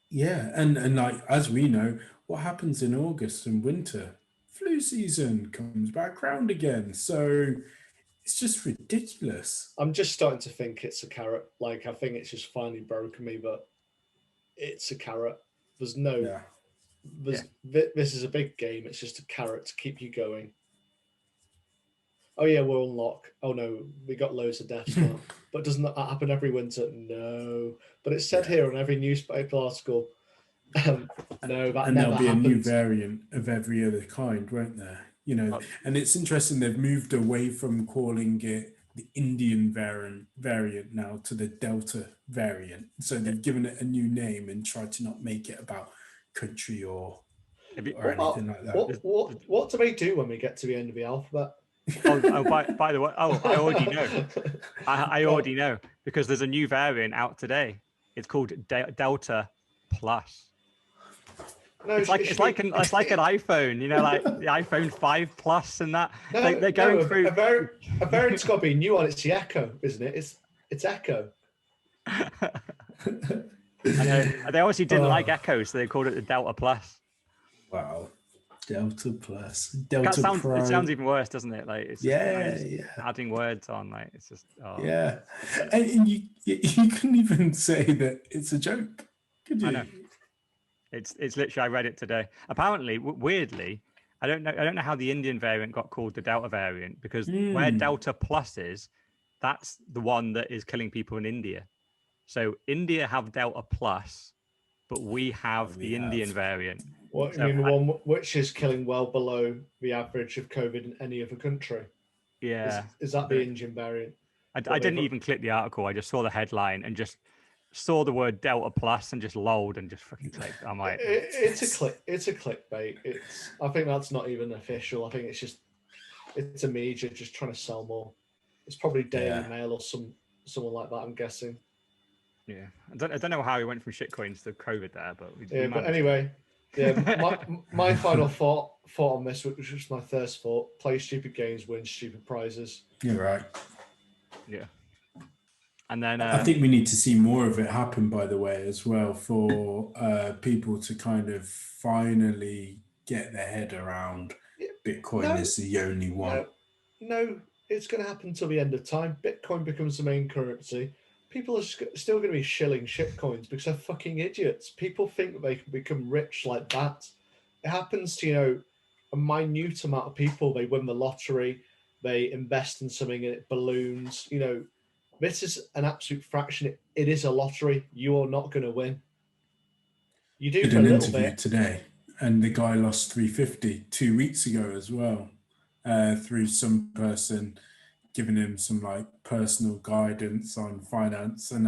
Yeah, and like as we know, what happens in August and winter? Flu season comes back round again. So it's just ridiculous. I'm just starting to think it's a carrot. Like, I think it's just finally broken me, but it's a carrot. There's no, this is a big game. It's just a carrot to keep you going. Oh yeah, we're on lock. Oh no, we got loads of deaths now. But doesn't that happen every winter? No. But it's said here on every newspaper article. No, that and never there'll be happened. a new variant of every other kind, won't there? You know, and it's interesting they've moved away from calling it the Indian variant now to the Delta variant. So they've given it a new name and tried to not make it about country or anything like that. What do they do when we get to the end of the alphabet? By the way, I already know. I already know because there's a new variant out today. It's called Delta Plus. No, it's like an iPhone, you know, like the iPhone 5 Plus and that. No, they're going through. A variant's got to be a new one. It's the Echo, isn't it? It's Echo. And they obviously didn't like Echo, so they called it the Delta Plus. Wow. Delta Plus, Delta Pro. It sounds even worse, doesn't it? Like it's just adding words on, like it's just and you couldn't even say that it's a joke, could you? I know. It's literally. I read it today. Apparently, weirdly, I don't know how the Indian variant got called the Delta variant because where Delta Plus is, that's the one that is killing people in India. So India have Delta Plus, but we have the Indian variant. What you mean, the one which is killing well below the average of COVID in any other country? Yeah. Is that the Indian variant? I didn't even click the article. I just saw the headline and just saw the word Delta Plus and just lolled and just fucking clicked. I'm like, it's a clickbait. I think that's not even official. I think it's a media just trying to sell more. It's probably Daily Mail or someone like that, I'm guessing. Yeah, I don't know how we went from shitcoins to COVID there, but but anyway, my final thought on this, which was my first thought: play stupid games, win stupid prizes. You're right. Yeah, and then I think we need to see more of it happen. By the way, as well, for people to kind of finally get their head around Bitcoin is the only one. No, it's going to happen till the end of time. Bitcoin becomes the main currency. People are still going to be shilling shitcoins because they're fucking idiots. People think they can become rich like that. It happens to, a minute amount of people. They win the lottery, they invest in something and it balloons. This is an absolute fraction. It is a lottery. You are not going to win. You do for a little bit. Today, and the guy lost 350 2 weeks ago as well, through some person giving him some like personal guidance on finance, and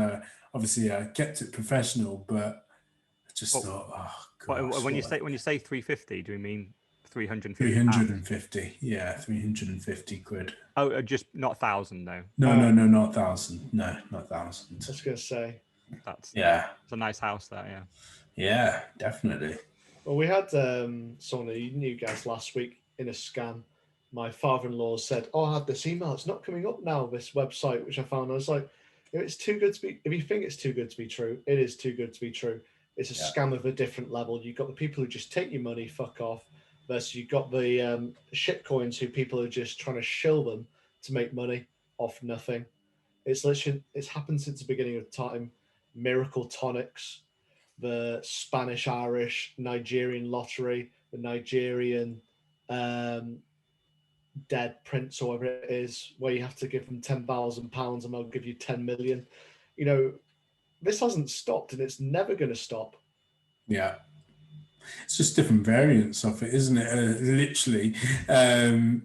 obviously kept it professional, but I just thought, gosh, when you say 350, do you mean 350? 350, yeah, 350 quid. Oh, just not 1,000 though. No, not 1,000. No, not 1,000. I was gonna say it's a nice house there. Yeah, definitely. Well, we had someone, you guys, last week in a scam. My father-in-law said, I had this email. It's not coming up now, this website, which I found. I was like, it's too good to be. If you think it's too good to be true, it is too good to be true. It's a scam of a different level. You've got the people who just take your money, fuck off, versus you've got the shitcoins who people are just trying to shill them to make money off nothing. It's happened since the beginning of time. Miracle Tonics, the Spanish-Irish Nigerian lottery, the Nigerian dead prince or whatever it is, where you have to give them £10,000 and they'll give you 10 million. This hasn't stopped and it's never going to stop. Yeah. It's just different variants of it, isn't it? Literally.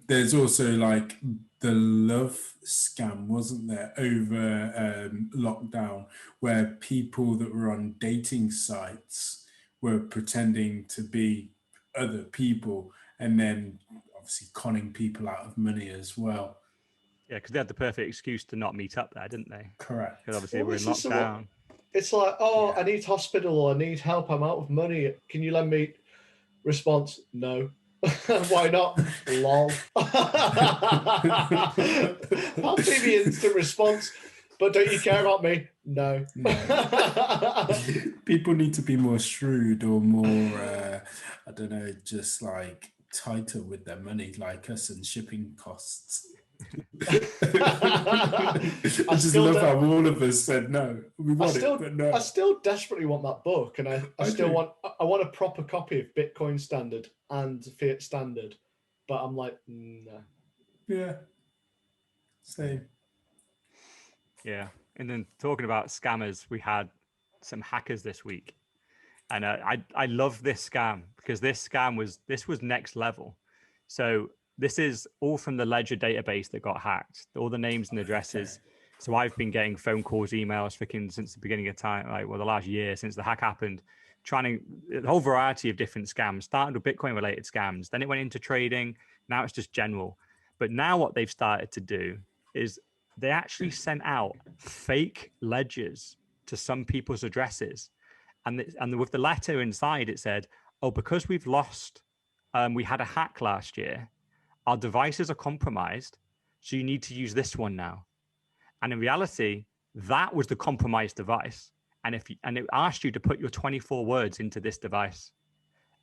There's also like the love scam, wasn't there, over lockdown, where people that were on dating sites were pretending to be other people and then obviously conning people out of money as well. Yeah, because they had the perfect excuse to not meet up there, didn't they? Correct. Because obviously Well, we're in this is the lockdown. It's like, oh, Yeah. I need hospital, I need help, I'm out of money. Can you lend me? Response, no. Why not? Lol. That'd be the instant response. But don't you care about me? No. People need to be more shrewd or more, I don't know, just like tighter with their money, like us and shipping costs. I just love how all of us said no. We want it, but no. I still desperately want that book, and I still do. want a proper copy of Bitcoin Standard and Fiat Standard, but I'm like, no. Yeah. Same. Yeah. And then talking about scammers, we had some hackers this week. And I love this scam because this was next level. So this is all from the Ledger database that got hacked, all the names and addresses. Okay. So I've been getting phone calls, emails, freaking since the beginning of time, like the last year since the hack happened, trying to a whole variety of different scams. Started with Bitcoin related scams, then it went into trading. Now it's just general. But now what they've started to do is they actually sent out fake ledgers to some people's addresses. And with the letter inside, it said, oh, because we've lost, we had a hack last year, our devices are compromised, so you need to use this one now. And in reality, that was the compromised device. And it asked you to put your 24 words into this device.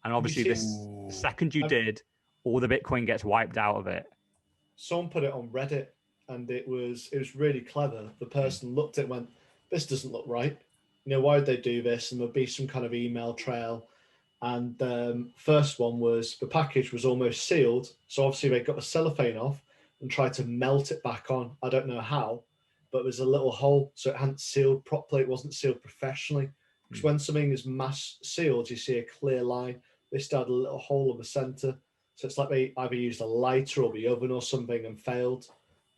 And obviously, the second you did, all the Bitcoin gets wiped out of it. Someone put it on Reddit, and it was really clever. The person looked at it and went, this doesn't look right. Why would they do this? And there'll be some kind of email trail. And first one was the package was almost sealed. So obviously they got the cellophane off and tried to melt it back on. I don't know how, but there's a little hole. So it hadn't sealed properly. It wasn't sealed professionally. Because when something is mass sealed, you see a clear line. They started a little hole in the center. So it's like they either used a lighter or the oven or something and failed.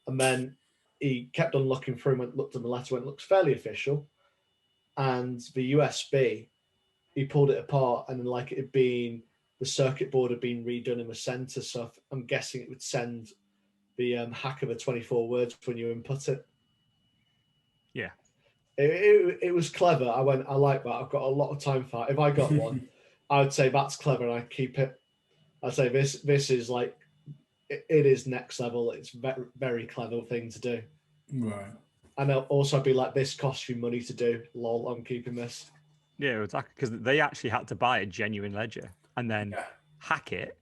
And then he kept on looking through and looked at the letter, went, looks fairly official. And the USB, he pulled it apart, and then like it had been, the circuit board had been redone in the center. So I'm guessing it would send the hacker the 24 words when you input it. Yeah. It was clever. I went, I like that. I've got a lot of time for that. If I got one, I would say that's clever and I'd keep it. I'd say this is like, it is next level. It's very, very clever thing to do. Right. And also I'd be like, this costs you money to do. Lol, I'm keeping this. Yeah, exactly. Because they actually had to buy a genuine ledger and then hack it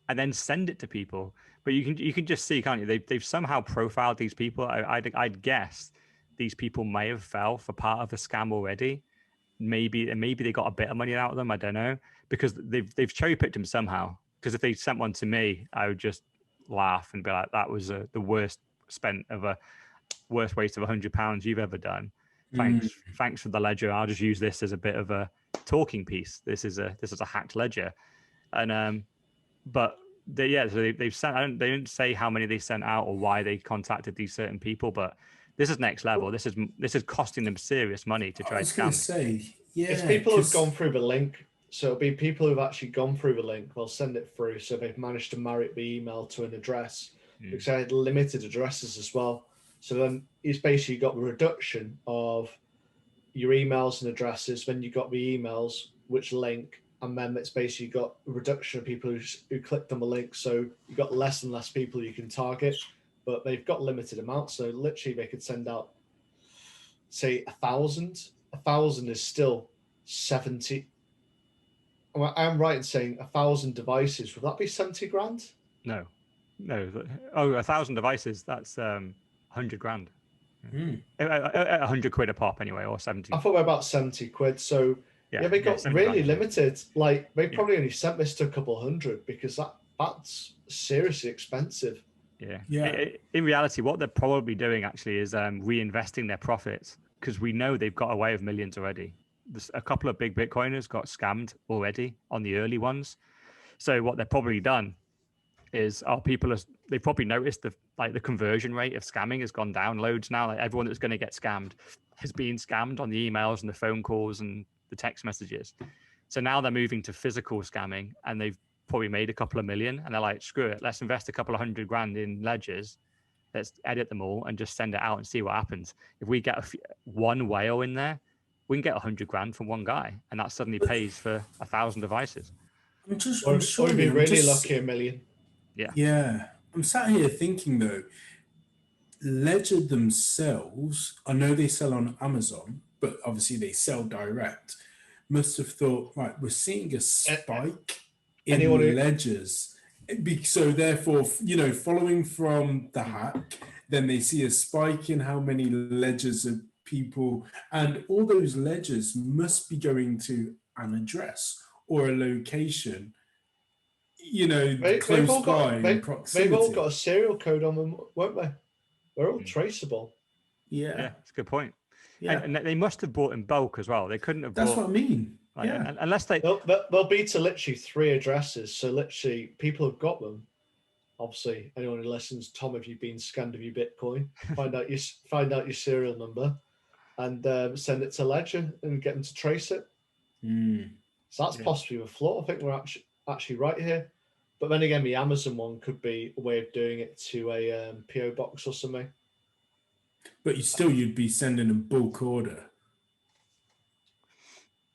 and then send it to people. But you can just see, can't you? They've somehow profiled these people. I'd guess these people may have fell for part of the scam already. Maybe they got a bit of money out of them. I don't know, because they've cherry picked them somehow. Because if they sent one to me, I would just laugh and be like, that was the worst waste of £100 you've ever done. Thanks for the ledger. I'll just use this as a bit of a talking piece. This is a hacked ledger, and but they've sent. They didn't say how many they sent out or why they contacted these certain people, but this is next level. This is costing them serious money to try to scam. It's people who've gone through the link. So it'll be people who've actually gone through the link. They'll send it through. So they've managed to marry the email to an address, because I had limited addresses as well. So then it's basically got the reduction of your emails and addresses. Then you got the emails, which link, and then it's basically got a reduction of people who clicked on the link. So you've got less and less people you can target, but they've got limited amounts. So literally they could send out, say, 1,000. 1,000 is still 70. I'm right in saying 1,000 devices. Would that be 70 grand? No. Oh, 1,000 devices. That's 100 grand. 100 quid a pop anyway, or 70. I thought we were about 70 quid. So yeah they got really limited. Like they probably only sent this to a couple hundred, because that's seriously expensive. Yeah. In reality, what they're probably doing actually is reinvesting their profits, because we know they've got away with millions already. There's a couple of big Bitcoiners got scammed already on the early ones. So what they've probably done is they've probably noticed the conversion rate of scamming has gone down loads now. Like everyone that's going to get scammed has been scammed on the emails and the phone calls and the text messages. So now they're moving to physical scamming, and they've probably made a couple of million, and they're like, screw it, let's invest a couple of $100 grand in ledgers let's edit them all and just send it out and see what happens. If we get one whale in there, we can get 100 grand from one guy, and that suddenly pays for 1,000 devices. Or we'd be really lucky, 1 million. Yeah. I'm sat here thinking though, Ledger themselves, I know they sell on Amazon, but obviously they sell direct, must have thought, right, we're seeing a spike in ledgers. So therefore, following from the hack, then they see a spike in how many ledgers of people, and all those ledgers must be going to an address or a location, close by in proximity. They've all got a serial code on them, won't they? They're all traceable. Yeah, that's a good point. Yeah. And they must have bought in bulk as well. They couldn't have That's what I mean. Unless they'll be to literally 3 addresses. So literally people have got them. Obviously, anyone who listens, Tom, have you been scanned of your Bitcoin? Find out your serial number and send it to Ledger and get them to trace it. So that's possibly a flaw. I think we're actually right here. But then again, the Amazon one could be a way of doing it to a PO box or something. But you'd be sending a bulk order.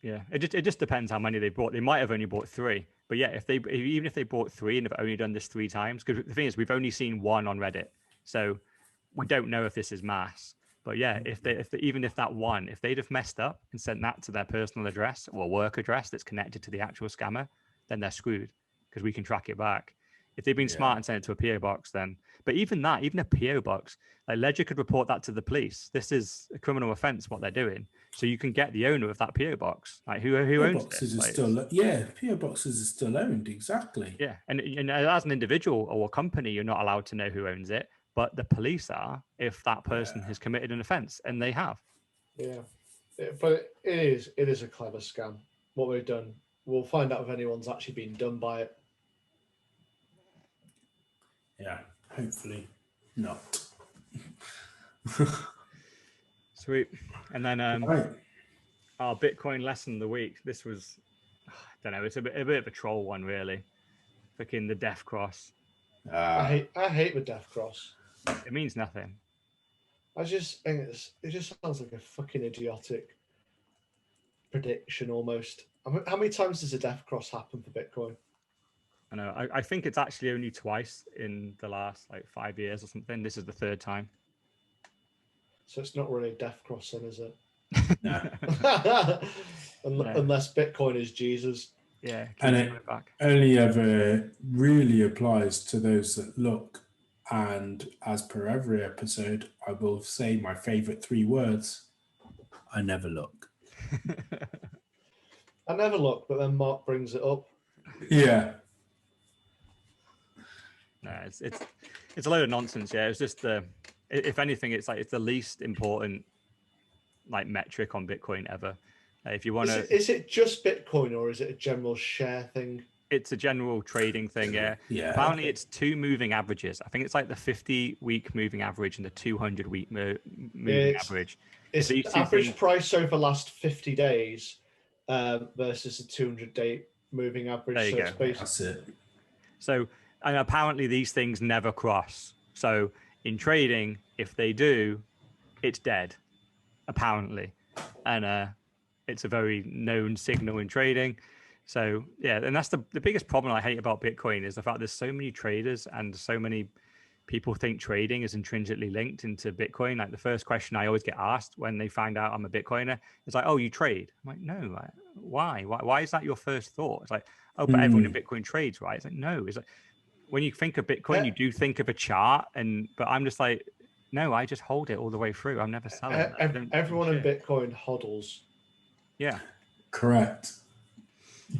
Yeah, it just depends how many they bought. They might have only bought 3, but yeah, even if they bought 3 and have only done this 3 times, because the thing is, we've only seen 1 on Reddit, so we don't know if this is mass. But yeah, even if that one, if they'd have messed up and sent that to their personal address or work address that's connected to the actual scammer, then they're screwed because we can track it back. If they've been smart and sent it to a PO box, then. But even a PO box, like Ledger could report that to the police. This is a criminal offense what they're doing. So you can get the owner of that PO box, like who owns boxes it. PO boxes are still owned, exactly. Yeah, and as an individual or a company, you're not allowed to know who owns it, but the police are if that person has committed an offense, and they have. Yeah, but it is a clever scam. What we've done, we'll find out if anyone's actually been done by it. Yeah, hopefully not. Sweet. And then our Bitcoin lesson of the week. This was, I don't know, it's a bit of a troll one, really. Fucking the death cross. I hate the death cross. It means nothing. I just think it just sounds like a fucking idiotic prediction almost. How many times does a death cross happen for Bitcoin? I know. I think it's actually only twice in the last 5 years or something. This is the 3rd time. So it's not really a death cross then, is it? No. Unless Bitcoin is Jesus. Yeah. And it only ever really applies to those that look. And as per every episode, I will say my favorite 3 words. I never look. I never look, but then Mark brings it up. Yeah. No, it's a load of nonsense. Yeah, it's just if anything, it's the least important metric on Bitcoin ever. If you want to, is it just Bitcoin or is it a general share thing? It's a general trading thing. Yeah. Apparently, it's 2 moving averages. I think it's the 50-week moving average and the 200-week moving average. It's the average price over the last 50 days versus the 200-day moving average. There you go. That's it. So. And apparently these things never cross. So in trading, if they do, it's dead, apparently. And it's a very known signal in trading. So yeah, and that's the biggest problem I hate about Bitcoin is the fact there's so many traders and so many people think trading is intrinsically linked into Bitcoin. The first question I always get asked when they find out I'm a Bitcoiner is oh, you trade? I'm like, no, why? Why is that your first thought? It's oh, but everyone in Bitcoin trades, right? It's no, it's when you think of Bitcoin, you do think of a chart, but I'm just no, I just hold it all the way through. I'm never selling it. Everyone in Bitcoin hodls. Yeah. Correct.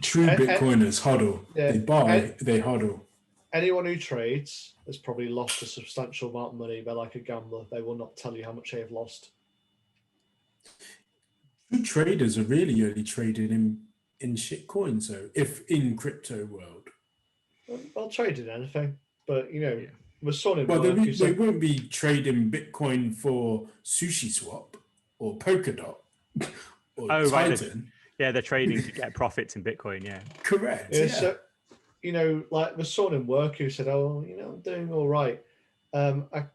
True Bitcoiners hodl. Yeah. They buy, they hodl. Anyone who trades has probably lost a substantial amount of money. They're like a gambler. They will not tell you how much they have lost. True traders are really only trading in shitcoins, though, if in crypto world. I'll trade in anything, but we're sort of. Well, they won't be trading Bitcoin for Sushi Swap or Polkadot or Titan. Right. They're trading to get profits in Bitcoin. Yeah, correct. Yeah. So, the someone in work who said, "Oh, I'm doing all right." I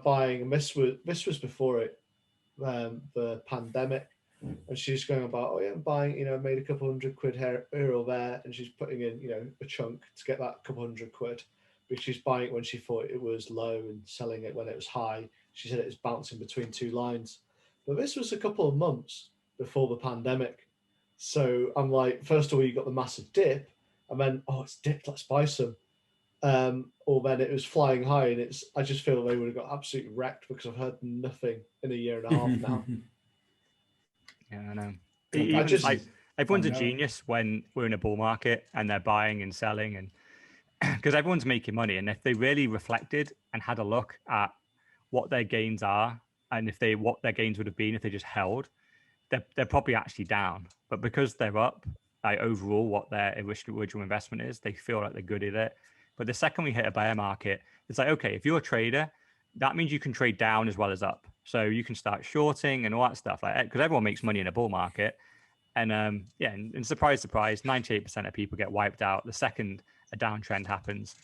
buying, and this was before the pandemic, and she's going about, oh yeah, I'm buying, made a couple £100 here or there, and she's putting in, a chunk to get that couple £100, but she's buying it when she thought it was low and selling it when it was high. She said it was bouncing between two lines, but this was a couple of months before the pandemic. So I'm like, first of all, you got the massive dip, and then, oh, it's dipped, let's buy some. Or then it was flying high, and I just feel they would have got absolutely wrecked because I've heard nothing in a year and a half now. Yeah, I know. I just like everyone's a genius when we're in a bull market and they're buying and selling, and because everyone's making money. And if they really reflected and had a look at what their gains are, and what their gains would have been if they just held, they're probably actually down. But because they're up, like overall, what their original investment is, they feel like they're good at it. But the second we hit a bear market, it's like, okay, if you're a trader, that means you can trade down as well as up. So you can start shorting and all that stuff, like, because everyone makes money in a bull market. And and surprise, 98% of people get wiped out the second a downtrend happens.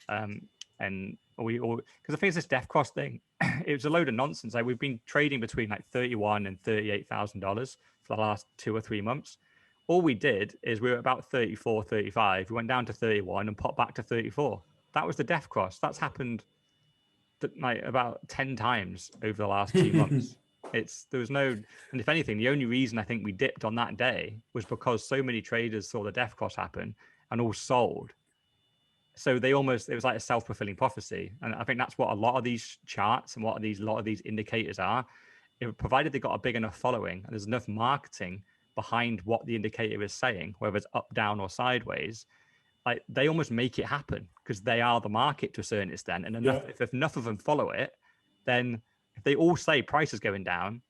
And we all, because I think it's this death cross thing. It was a load of nonsense. Like, we've been trading between like $31,000 and $38,000 for the last 2 or 3 months. All we did is we were about 34, 35. We went down to 31 and popped back to 34. That was the death cross. That's happened like about 10 times over the last 2 months. There was no, and if anything, the only reason I think we dipped on that day was because so many traders saw the death cross happen and all sold. So it was like a self-fulfilling prophecy. And I think that's what a lot of these charts and a lot of these indicators are. Provided they got a big enough following and there's enough marketing behind what the indicator is saying, whether it's up, down, or sideways, like they almost make it happen because they are the market to a certain extent. And if enough of them follow it, then if they all say price is going down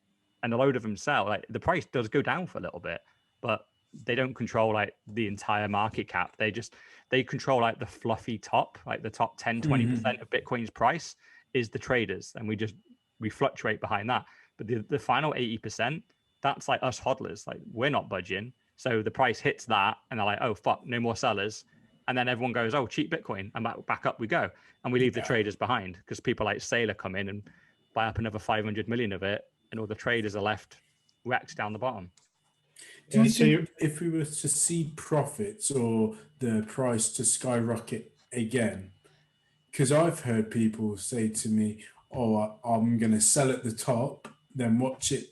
and a load of them sell, like the price does go down for a little bit, but they don't control like the entire market cap. They control like the fluffy top, like the top 10, 20% of Bitcoin's price is the traders. And we fluctuate behind that. But the final 80%, that's like us hodlers. Like, we're not budging. So the price hits that and they're like, oh, fuck, no more sellers. And then everyone goes, oh, cheap Bitcoin. And back up we go. And we leave the traders behind because people like Sailor come in and buy up another 500 million of it. And all the traders are left wrecked down the bottom. Do you think if we were to see profits or the price to skyrocket again, because I've heard people say to me, oh, I'm going to sell at the top, then watch it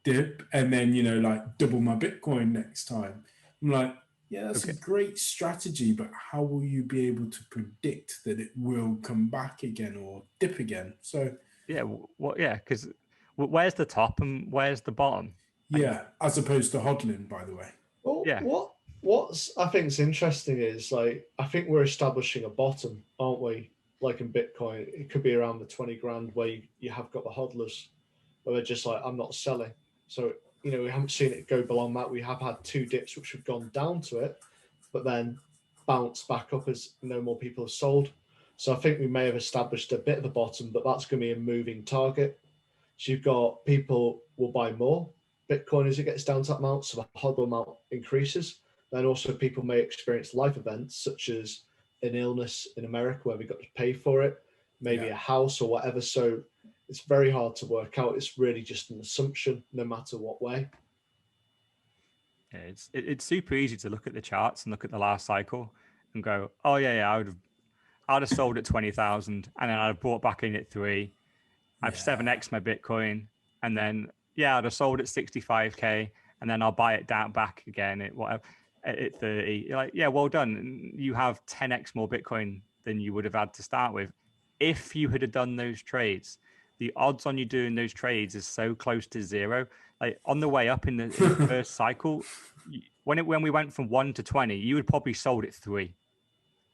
dip, and then, like double my Bitcoin next time. I'm like, yeah, that's a great strategy, but how will you be able to predict that it will come back again or dip again? So because where's the top and where's the bottom? Yeah, as opposed to hodling, by the way. Well, what's I think is interesting is, like, I think we're establishing a bottom, aren't we? Like in Bitcoin, it could be around the 20 grand where you have got the hodlers, where they're just like, I'm not selling. So, we haven't seen it go below that. We have had 2 dips which have gone down to it, but then bounced back up as no more people have sold. So I think we may have established a bit of a bottom, but that's going to be a moving target. So you've got people will buy more Bitcoin as it gets down to that amount, so the hodl amount increases. Then also people may experience life events such as an illness in America where we got to pay for it, maybe a house or whatever. So it's very hard to work out. It's really just an assumption, no matter what way. Yeah, it's super easy to look at the charts and look at the last cycle and go, oh yeah, I'd have sold at 20,000 and then I'd have bought back in at 3. I've 7x my Bitcoin, and then I'd have sold at 65k, and then I'll buy it down back again at 30. You're like, yeah, well done. You have 10x more Bitcoin than you would have had to start with if you had done those trades. The odds on you doing those trades is so close to 0. Like, on the way up in the first cycle, when we went from 1 to 20, you would probably sold at 3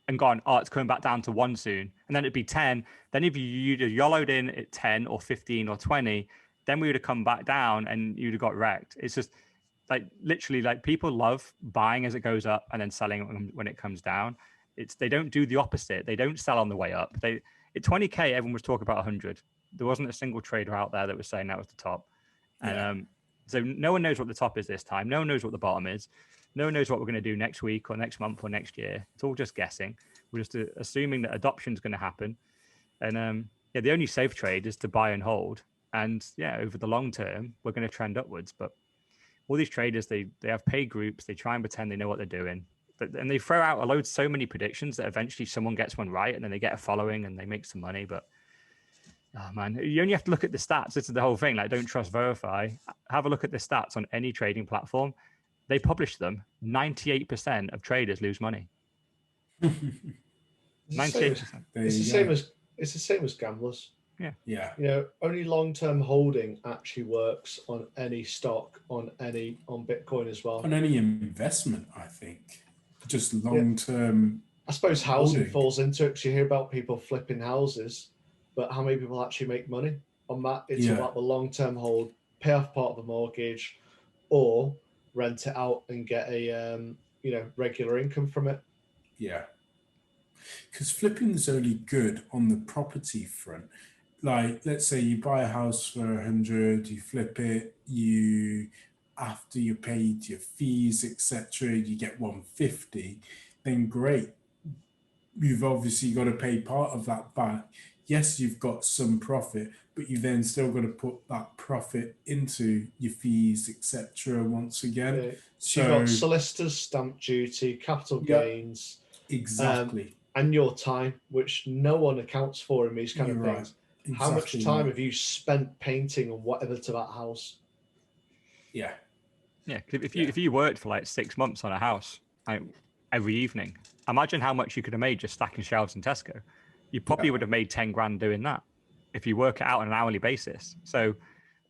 and gone, oh, it's coming back down to 1 soon. And then it'd be 10. Then if you'd have YOLO'd in at 10 or 15 or 20, then we would have come back down and you'd have got wrecked. It's just like, literally, like, people love buying as it goes up and then selling when it comes down. They don't do the opposite. They don't sell on the way up. At 20k, everyone was talking about 100. There wasn't a single trader out there that was saying that was the top. And so no one knows what the top is this time. No one knows what the bottom is. No one knows what we're going to do next week or next month or next year. It's all just guessing. We're just assuming that adoption is going to happen. And yeah, the only safe trade is to buy and hold. And yeah, over the long term, we're going to trend upwards. But all these traders, they have paid groups. They try and pretend they know what they're doing. And they throw out so many predictions that eventually someone gets one right, and then they get a following and they make some money. But oh man, you only have to look at the stats. This is the whole thing. Like, don't trust, verify. Have a look at the stats on any trading platform. They publish them. 98% of traders lose money. 98%. It's the same as gamblers. Yeah. You know, only long-term holding actually works on any stock, on Bitcoin as well. On any investment, I think. Just long-term. I suppose housing holding falls into it, because you hear about people flipping houses, but how many people actually make money on that? It's about the long-term hold, pay off part of the mortgage, or rent it out and get a regular income from it. Yeah. Because flipping is only good on the property front. Like, let's say you buy a house for 100, you flip it, after you paid your fees, etc., you get 150, then great. You've obviously got to pay part of that back. Yes, you've got some profit, but you then still got to put that profit into your fees, etc. once again. Yeah. So you've got solicitors, stamp duty, capital gains. Exactly. And your time, which no one accounts for in these kind of things. Right. Exactly. How much time have you spent painting or whatever to that house? Yeah. Yeah. If you worked for like 6 months on a house, like, every evening, imagine how much you could have made just stacking shelves in Tesco. You probably would have made 10 grand doing that if you work it out on an hourly basis. So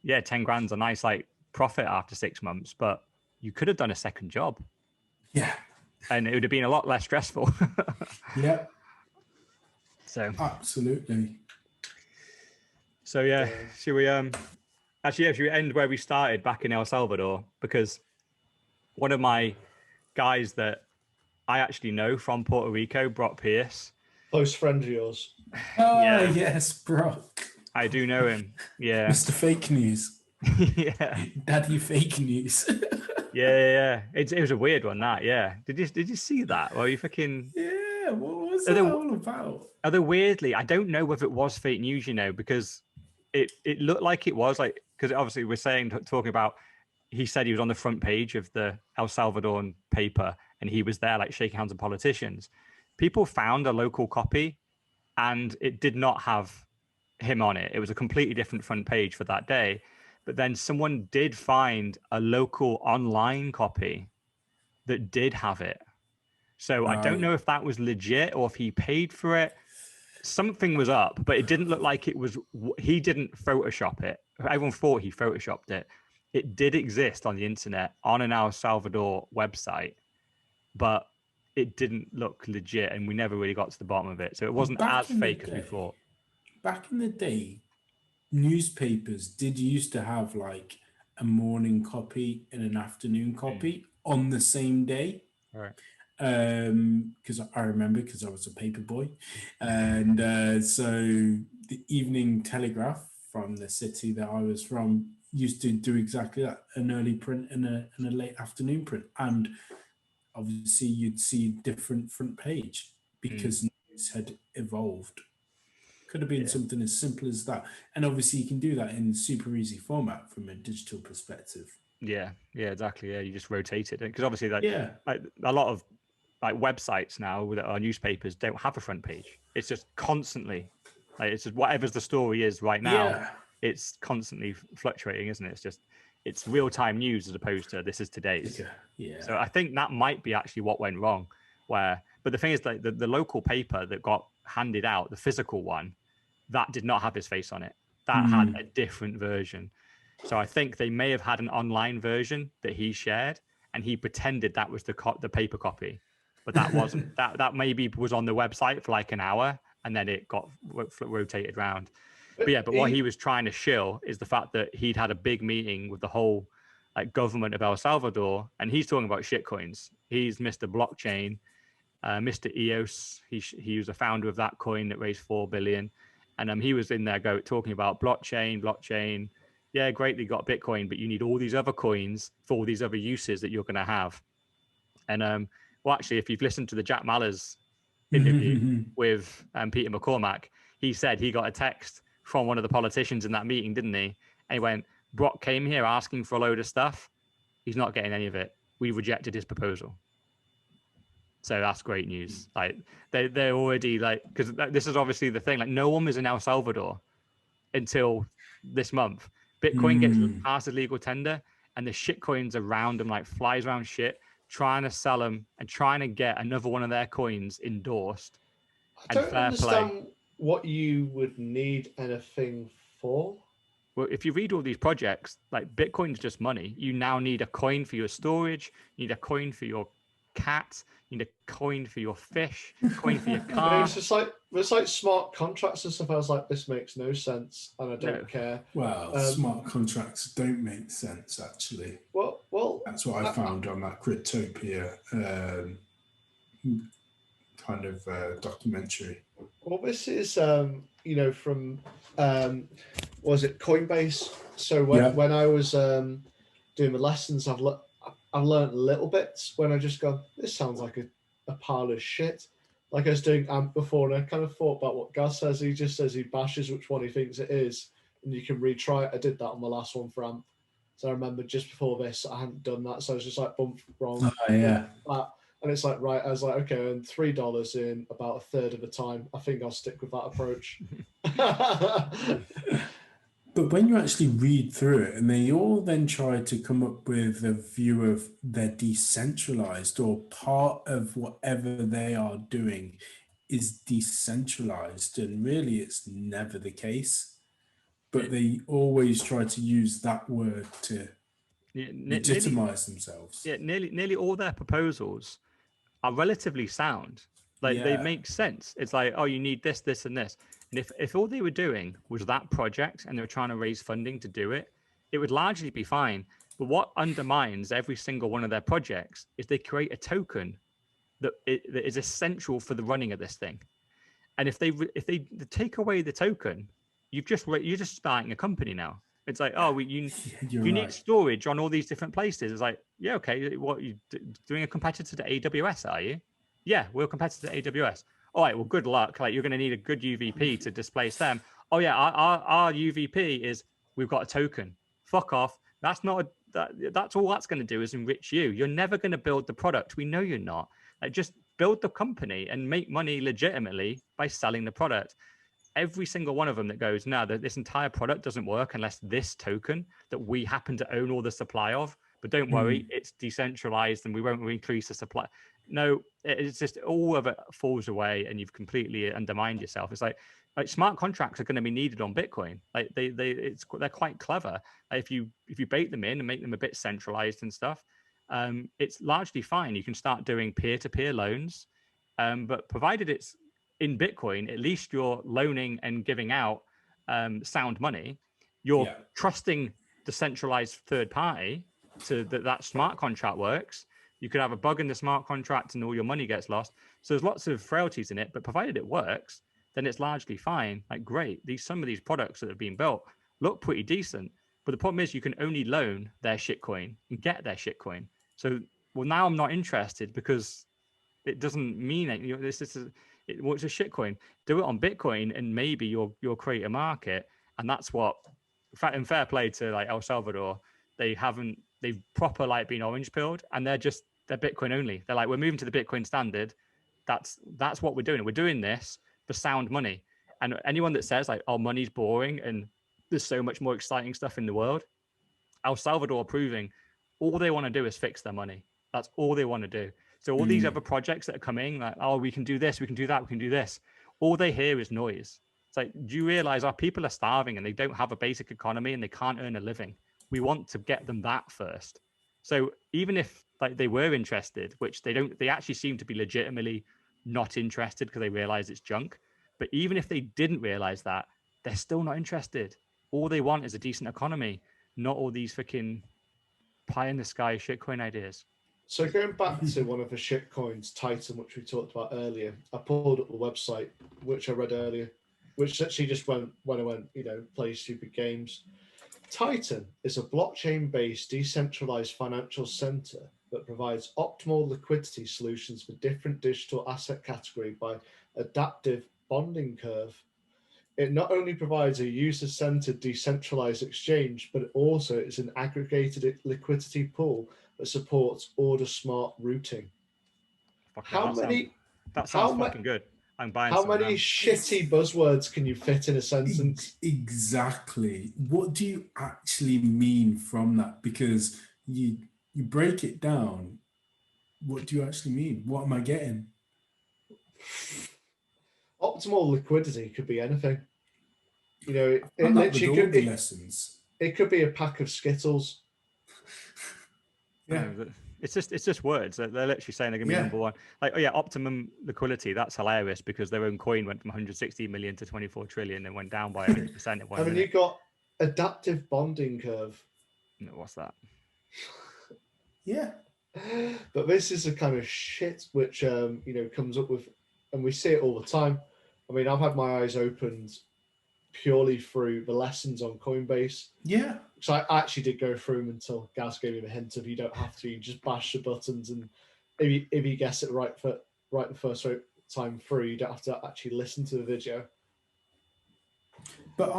yeah, 10 grand's a nice like profit after 6 months, but you could have done a second job. Yeah. And it would have been a lot less stressful. Yeah. So absolutely. So yeah, should we should we end where we started back in El Salvador? Because one of my guys that I actually know from Puerto Rico, Brock Pierce. Close friend of yours. Oh yes, Brock. I do know him. Yeah. Mr. Fake News. Yeah. Daddy Fake News. Yeah. It was a weird one, that. Yeah. Did you see that? Well, you fucking. Yeah. What was that all about? Although weirdly, I don't know whether it was fake news, because it looked like it was, like, because obviously we're talking about, he said he was on the front page of the El Salvadoran paper and he was there like shaking hands with politicians. People found a local copy and it did not have him on it. It was a completely different front page for that day. But then someone did find a local online copy that did have it. So I don't know if that was legit or if he paid for it. Something was up, but it didn't look like it was. He didn't Photoshop it. Everyone thought he Photoshopped it. It did exist on the internet on an El Salvador website, but it didn't look legit, and we never really got to the bottom of it. So it wasn't as fake as we thought. Back in the day, newspapers did used to have like a morning copy and an afternoon copy on the same day. All right. Because I remember, because I was a paper boy, and so the Evening Telegraph from the city that I was from used to do exactly that: an early print and a late afternoon print, and obviously you'd see different front page because news had evolved. Could have been something as simple as that, and obviously you can do that in super easy format from a digital perspective. Yeah, exactly. Yeah, you just rotate it because obviously, like a lot of like websites now that are newspapers don't have a front page. It's just constantly, like, it's just whatever's the story is right now. It's constantly fluctuating, isn't it? It's real time news as opposed to this is today's. Yeah. So I think that might be actually what went wrong. But the thing is, like, the local paper that got handed out, the physical one, that did not have his face on it. That had a different version. So I think they may have had an online version that he shared, and he pretended that was the paper copy, but that wasn't. that maybe was on the website for like an hour, and then it got rotated around. But what he was trying to shill is the fact that he'd had a big meeting with the whole like government of El Salvador, and he's talking about shitcoins. He's Mr. Blockchain, Mr. EOS. He was a founder of that coin that raised 4 billion, and he was in there talking about blockchain. Yeah, great, they got Bitcoin, but you need all these other coins for all these other uses that you're going to have. And well, actually, if you've listened to the Jack Mallers interview with Peter McCormack, he said he got a text from one of the politicians in that meeting, didn't he? And he went, Brock came here asking for a load of stuff. He's not getting any of it. We rejected his proposal. So that's great news. Like they're already like, because this is obviously the thing. Like no one was in El Salvador until this month. Bitcoin gets past the legal tender, and the shit coins around them like flies around shit, trying to sell them and trying to get another one of their coins endorsed. I don't understand what you would need anything for. Well, if you read all these projects, like Bitcoin's just money. You now need a coin for your storage. You need a coin for your cat. You need a coin for your fish. Coin for your car. It's like smart contracts and stuff. I was like, this makes no sense, and I don't care. Well, smart contracts don't make sense actually. Well, that's what I found on that Cryptopia kind of documentary. Well, this is from was it Coinbase? So when I was doing the lessons, I've learned little bits when I just go, this sounds like a pile of shit. Like I was doing AMP before, and I kind of thought about what Gaz says. He just says he bashes which one he thinks it is, and you can retry it. I did that on the last one for AMP. So I remember just before this, I hadn't done that. So I was just like, bump, wrong. Oh, yeah. And it's like, right, I was like, okay, and $3 in about a third of the time. I think I'll stick with that approach. But when you actually read through it, and they all then try to come up with a view of they're decentralized, or part of whatever they are doing is decentralized, and really it's never the case. But they always try to use that word to legitimize themselves. Yeah, nearly all their proposals are relatively sound. Like they make sense. It's like, oh, you need this, this, and this. And if all they were doing was that project and they were trying to raise funding to do it, it would largely be fine. But what undermines every single one of their projects is they create a token that is essential for the running of this thing. And if they take away the token, you're just starting a company now. It's like, oh, you need storage on all these different places. It's like, yeah, okay. What you doing a competitor to AWS? Are you? Yeah, we're a competitor to AWS. All right, well, good luck. Like, you're going to need a good UVP to displace them. Oh yeah, our UVP is we've got a token. Fuck off. That's not that's all that's going to do is enrich you. You're never going to build the product. We know you're not. Like, just build the company and make money legitimately by selling the product. Every single one of them that goes, no, this entire product doesn't work unless this token that we happen to own all the supply of. But don't worry, it's decentralized and we won't increase the supply. No, it's just all of it falls away and you've completely undermined yourself. It's like smart contracts are going to be needed on Bitcoin. Like they're quite clever. If you bait them in and make them a bit centralized and stuff, it's largely fine. You can start doing peer-to-peer loans, but provided it's in Bitcoin, at least you're loaning and giving out sound money. You're trusting the centralized third party so that smart contract works. You could have a bug in the smart contract and all your money gets lost. So there's lots of frailties in it, but provided it works, then it's largely fine. Like, great. Some of these products that have been built look pretty decent. But the problem is you can only loan their shitcoin and get their shitcoin. So, well, now I'm not interested because it doesn't mean it. It's a shitcoin. Do it on Bitcoin and maybe you'll create a market. And that's what, in fair play to like El Salvador, they've proper like been orange pilled and they're Bitcoin only. They're like, we're moving to the Bitcoin standard. That's what we're doing. We're doing this for sound money. And anyone that says like, oh, money's boring and there's so much more exciting stuff in the world, El Salvador are proving all they want to do is fix their money. That's all they want to do. So all these other projects that are coming, like, oh, we can do this, we can do that, we can do this. All they hear is noise. It's like, do you realize our people are starving and they don't have a basic economy and they can't earn a living? We want to get them that first. So even if like they were interested, which they don't, they actually seem to be legitimately not interested because they realize it's junk. But even if they didn't realize that, they're still not interested. All they want is a decent economy, not all these freaking pie in the sky shitcoin ideas. So going back to one of the shitcoins, Titan, which we talked about earlier, I pulled up the website, which I read earlier, which actually just when I went, play stupid games. Titan is a blockchain-based decentralized financial center that provides optimal liquidity solutions for different digital asset category by adaptive bonding curve. It not only provides a user-centered decentralized exchange, but it also is an aggregated liquidity pool that supports order smart routing. How many that sounds fucking good. I'm buying how some many now. shitty buzzwords can you fit in a sentence? Exactly. What do you actually mean from that? Because you break it down. What do you actually mean? What am I getting? Optimal liquidity could be anything. You know, it And that with literally all could the be. lessons. It could be a pack of Skittles. Yeah. It's just words. They're literally saying they're going to be number one. Like, oh yeah, optimum liquidity. That's hilarious because their own coin went from 160 million to 24 trillion and went down by 100% in 1 minute. You got adaptive bonding curve. What's that? Yeah. But this is the kind of shit which comes up with, and we see it all the time. I mean, I've had my eyes opened purely through the lessons on Coinbase. Yeah. So I actually did go through them until Gaz gave me the hint of you don't have to, you just bash the buttons, and if you guess it right the first time through, you don't have to actually listen to the video. But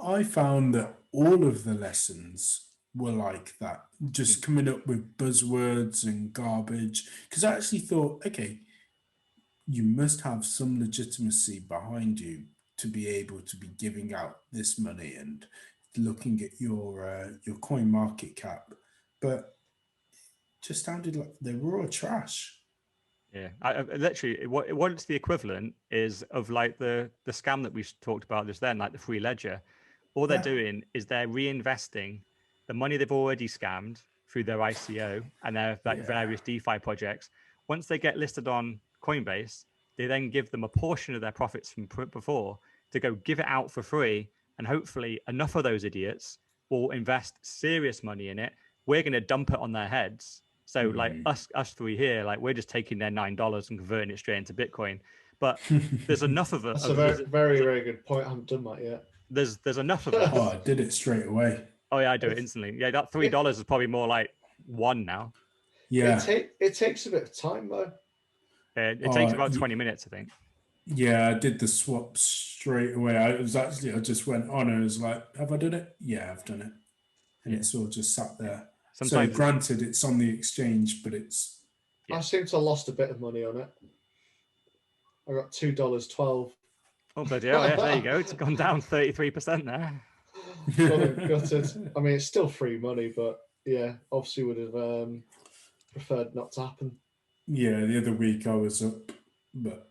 I found that all of the lessons were like that, just coming up with buzzwords and garbage. Because I actually thought, okay, you must have some legitimacy behind you to be able to be giving out this money and looking at your coin market cap. But it just sounded like they were all trash. Yeah, I literally what it's the equivalent is of like the scam that we talked about just then, like the free ledger. All they're doing is they're reinvesting the money they've already scammed through their ICO and their various DeFi projects. Once they get listed on Coinbase, they then give them a portion of their profits from before to go give it out for free, and hopefully enough of those idiots will invest serious money in it. We're going to dump it on their heads. So like us three here, like we're just taking their $9 and converting it straight into Bitcoin. But there's enough of it. That's a very, very good point. I haven't done that yet. There's enough of us. Oh, I did it straight away. Oh yeah, I do it instantly. Yeah, that $3 is probably more like $1 now. Yeah. It takes a bit of time though. It takes about 20 minutes, I think. Yeah, I did the swap straight away. I just went on and I was like, have I done it? Yeah, I've done it. And it's all just sat there. Sometimes, so granted, it's on the exchange, but it's... I seem to have lost a bit of money on it. I got $2.12. Oh, bloody hell, yeah, there you go. It's gone down 33% there. Gutted. I mean, it's still free money, but yeah, obviously would have preferred not to happen. Yeah, the other week I was up, but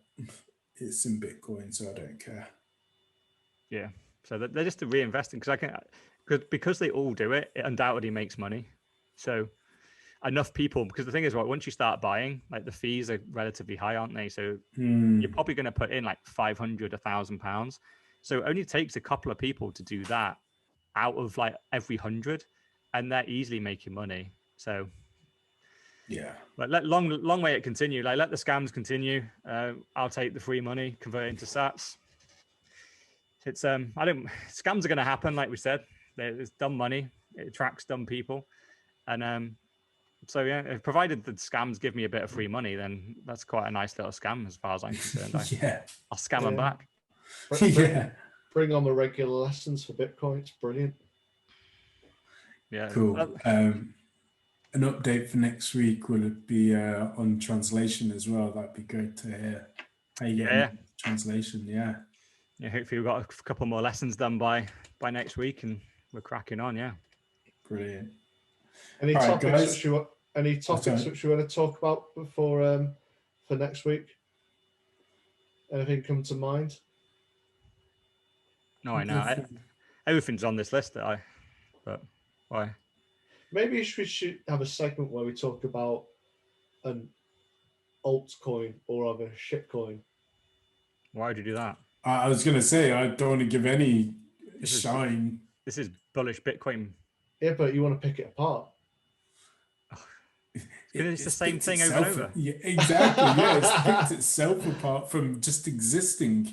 it's in Bitcoin, so I don't care. Yeah, so they're just reinvesting because they all do it. It undoubtedly makes money. So enough people, because the thing is, right, once you start buying, like the fees are relatively high, aren't they? So you're probably going to put in like 500, £1,000. So it only takes a couple of people to do that out of like every 100, and they're easily making money. So yeah, but long way it continue. Like let the scams continue. I'll take the free money, convert it into sats. It's scams are going to happen, like we said. There's dumb money. It attracts dumb people. And so, yeah, provided the scams give me a bit of free money, then that's quite a nice little scam as far as I'm concerned. I'll scam them back. Bring on the regular lessons for Bitcoin. It's brilliant. Yeah. Cool. An update for next week, will it be on translation as well? That'd be great to hear. How you getting translation? Yeah. Yeah, hopefully we've got a couple more lessons done by next week and we're cracking on, yeah. Brilliant. Any topics which you want to talk about for next week? Anything come to mind? No, I know. Everything's on this list but why? Maybe we should have a segment where we talk about an altcoin or other shitcoin. Why would you do that? I was going to say, I don't want to give any shine. This is bullish Bitcoin. Yeah, but you want to pick it apart. It's the same thing over and over. Yeah, exactly. Yeah, it's picked itself apart from just existing.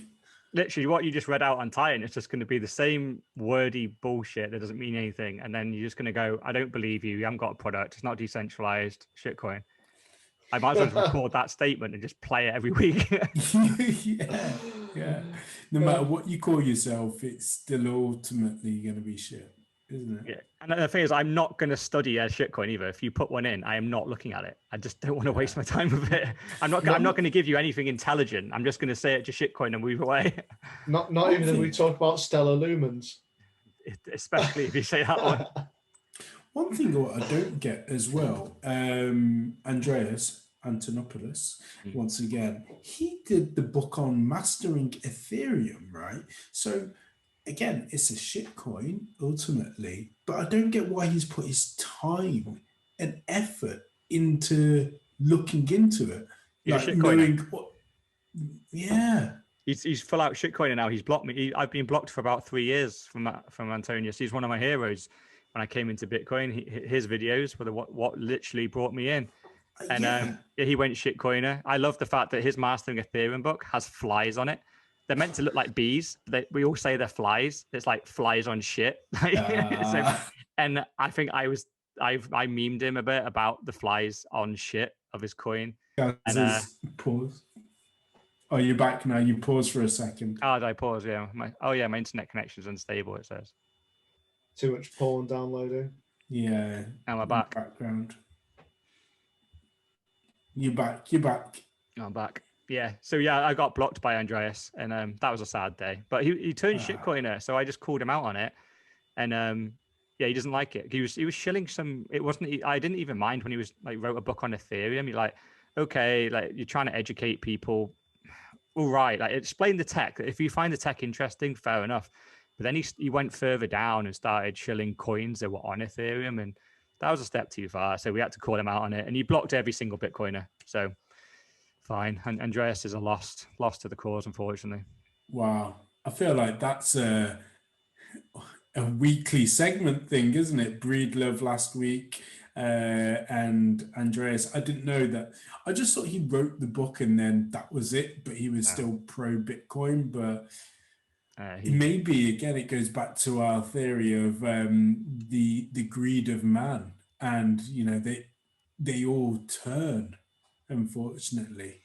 Literally, what you just read out on Titan, it's just going to be the same wordy bullshit that doesn't mean anything. And then you're just going to go, I don't believe you. You haven't got a product. It's not decentralized shitcoin. I might as well record that statement and just play it every week. Yeah. Yeah. No matter what you call yourself, it's still ultimately going to be shit, isn't it? Yeah. And the thing is, I'm not going to study a shitcoin either. If you put one in, I am not looking at it. I just don't want to waste my time with it. I'm not going to give you anything intelligent. I'm just going to say it's a shitcoin and move away. Not even if we talk about stellar lumens. Especially if you say that one. One thing what I don't get as well, Andreas Antonopoulos, once again, he did the book on mastering Ethereum, right? So again, it's a shitcoin ultimately, but I don't get why he's put his time and effort into looking into it. He's like a knowing shitcoiner. what, yeah. He's full out shitcoiner now. He's blocked me. I've been blocked for about 3 years from Antonius. He's one of my heroes. When I came into Bitcoin, his videos were what literally brought me in. And he went shitcoiner. I love the fact that his mastering Ethereum book has flies on it. They're meant to look like bees. We all say they're flies. It's like flies on shit. And I think I memed him a bit about the flies on shit of his coin. Pause. Oh, you're back now. You pause for a second. Oh, did I pause? Yeah. My internet connection is unstable, it says. Too much porn downloading. Yeah. Am I back? Background. You're back. I'm back. Yeah. So yeah, I got blocked by Andreas, and that was a sad day. But he turned shitcoiner, so I just called him out on it. And yeah, he doesn't like it. He was shilling some. It wasn't. I didn't even mind when he was like wrote a book on Ethereum. You're like, okay, like you're trying to educate people. All right, like explain the tech. If you find the tech interesting, fair enough. But then he went further down and started shilling coins that were on Ethereum, and that was a step too far. So we had to call him out on it, and he blocked every single Bitcoiner. So fine. And Andreas is a lost to the cause, unfortunately. Wow, I feel like that's a weekly segment thing, isn't it? Breedlove last week, and Andreas. I didn't know that. I just thought he wrote the book and then that was it. But he was still pro Bitcoin. But maybe again, it goes back to our theory of the greed of man, and you know they all turn, unfortunately.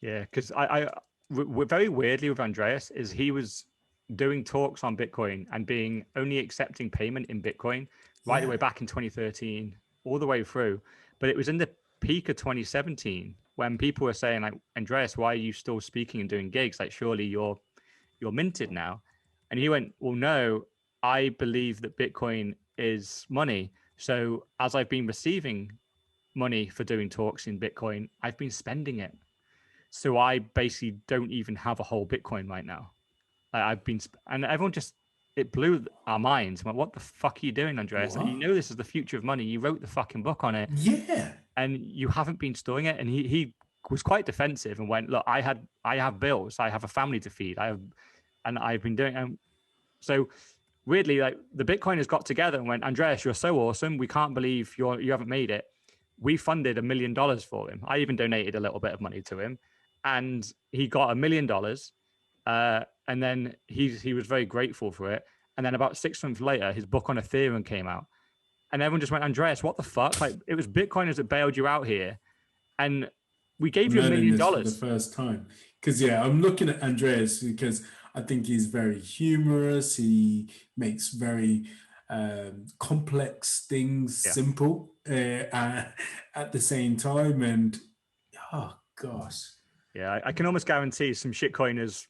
Yeah, because very weirdly with Andreas is he was doing talks on Bitcoin and being only accepting payment in Bitcoin right the way back in 2013, all the way through. But it was in the peak of 2017 when people were saying like, Andreas, why are you still speaking and doing gigs? Like, surely you're minted now. And he went, well, no, I believe that Bitcoin is money. So as I've been receiving money for doing talks in Bitcoin, I've been spending it. So I basically don't even have a whole Bitcoin right now. And everyone it blew our minds. Like, what the fuck are you doing, Andreas? Like, you know this is the future of money. You wrote the fucking book on it. Yeah. And you haven't been storing it. And he was quite defensive and went, look, I have bills. I have a family to feed. I've been doing. So weirdly, like the Bitcoiners got together and went, Andreas, you're so awesome. We can't believe you haven't made it. We funded $1 million for him. I even donated a little bit of money to him. And he got $1 million. And then he was very grateful for it. And then about 6 months later, his book on Ethereum came out. And everyone just went, Andreas, what the fuck? Like, it was Bitcoiners that bailed you out here. And we gave you $1 million. For the first time. Because, I'm looking at Andreas because I think he's very humorous. He makes very complex things simple at the same time. And, oh, gosh. Yeah, I can almost guarantee some shitcoiners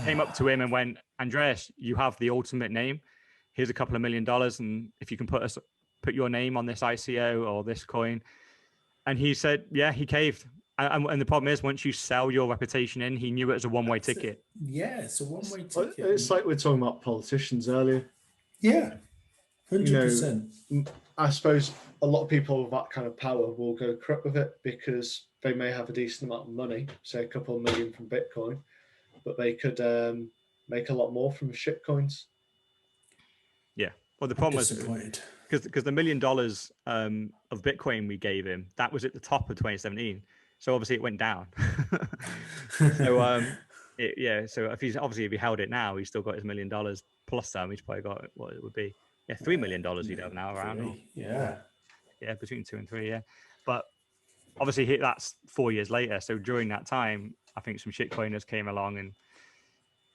came up to him and went, Andreas, you have the ultimate name. Here's a couple of $1 million. And if you can put your name on this ICO or this coin. And he said, yeah, he caved. And the problem is, once you sell your reputation in, he knew it was a one-way ticket. Yeah, it's a one-way ticket. It's like we're talking about politicians earlier. Yeah, 100%. I suppose a lot of people with that kind of power will go crook with it because they may have a decent amount of money, say a couple of million from Bitcoin, but they could make a lot more from shitcoins. Yeah. Well, the problem was because the $1 million of Bitcoin we gave him, that was at the top of 2017. So obviously it went down. So so if he held it now, he's still got his $1 million plus some. He's probably got what it would be. Yeah, $3 million he'd have now around. Yeah, between 2 and 3. Yeah, but obviously that's 4 years later. So during that time, I think some shitcoiners came along and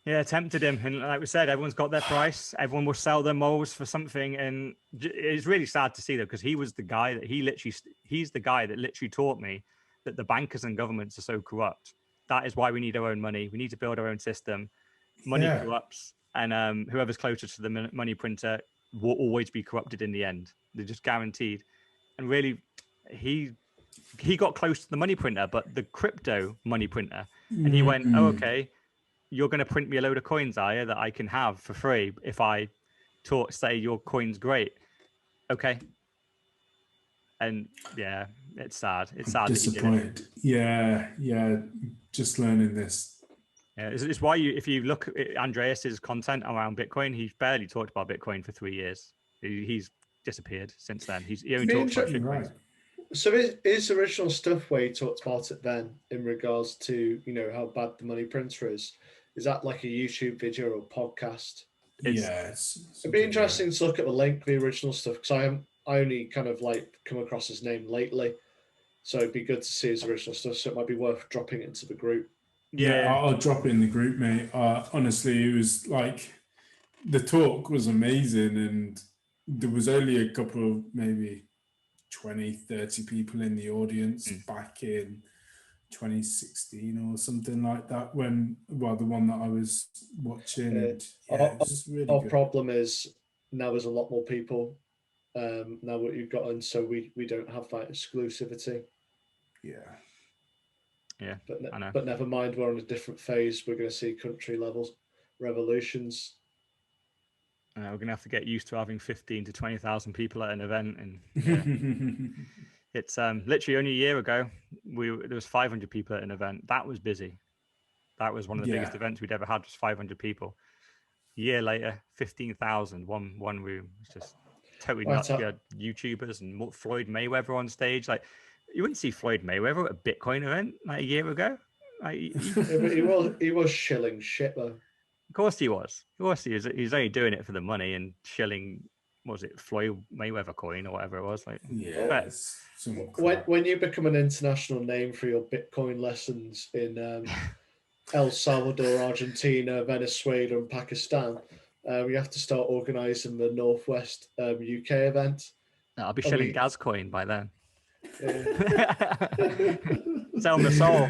Yeah, tempted him, and like we said, everyone's got their price. Everyone will sell their moles for something, and it's really sad to see though, because he was the guy that he's the guy that literally taught me that the bankers and governments are so corrupt. That is why we need our own money. We need to build our own system. Money corrupts, and whoever's closest to the money printer will always be corrupted in the end. They're just guaranteed. And really, he got close to the money printer, but the crypto money printer, and he went, "Oh, okay. You're going to print me a load of coins, are you, that I can have for free if I say your coin's great?" Okay. And yeah, it's sad. It's sad. Disappointed. Yeah. Just learning this. Yeah, it's why if you look at Andreas's content around Bitcoin, he's barely talked about Bitcoin for 3 years. He's disappeared since then. He only talks about shitcoins. Right. So his original stuff where he talked about it then in regards to, how bad the money printer is that like a YouTube video or podcast? It'd be interesting to look at the link, the original stuff, because I only kind of like come across his name lately. So it'd be good to see his original stuff. So it might be worth dropping it into the group. Yeah, I'll drop it in the group, mate. Honestly, it was like the talk was amazing, and there was only a couple of maybe 20, 30 people in the audience back in 2016 or something like that, the one that I was watching. Our problem is now there's a lot more people now what you've got, and so we don't have that exclusivity. But never mind, we're on a different phase. We're going to see country levels revolutions. We're going to have to get used to having 15 to 20,000 people at an event, and it's literally only a year ago there was 500 people at an event. That was busy. That was one of the biggest events we'd ever had, was 500 people. A year later, 15,000, one room. It's just totally nuts. We had YouTubers and Floyd Mayweather on stage. Like, you wouldn't see Floyd Mayweather at a Bitcoin event like a year ago. Like, he was shilling shit though. Of course he was. He's only doing it for the money and shilling. What was it, Floyd Mayweather coin or whatever it was? Like, when you become an international name for your Bitcoin lessons in El Salvador, Argentina, Venezuela, and Pakistan, we have to start organising the Northwest UK event. I'll be shilling gas coin by then. Sell the soul.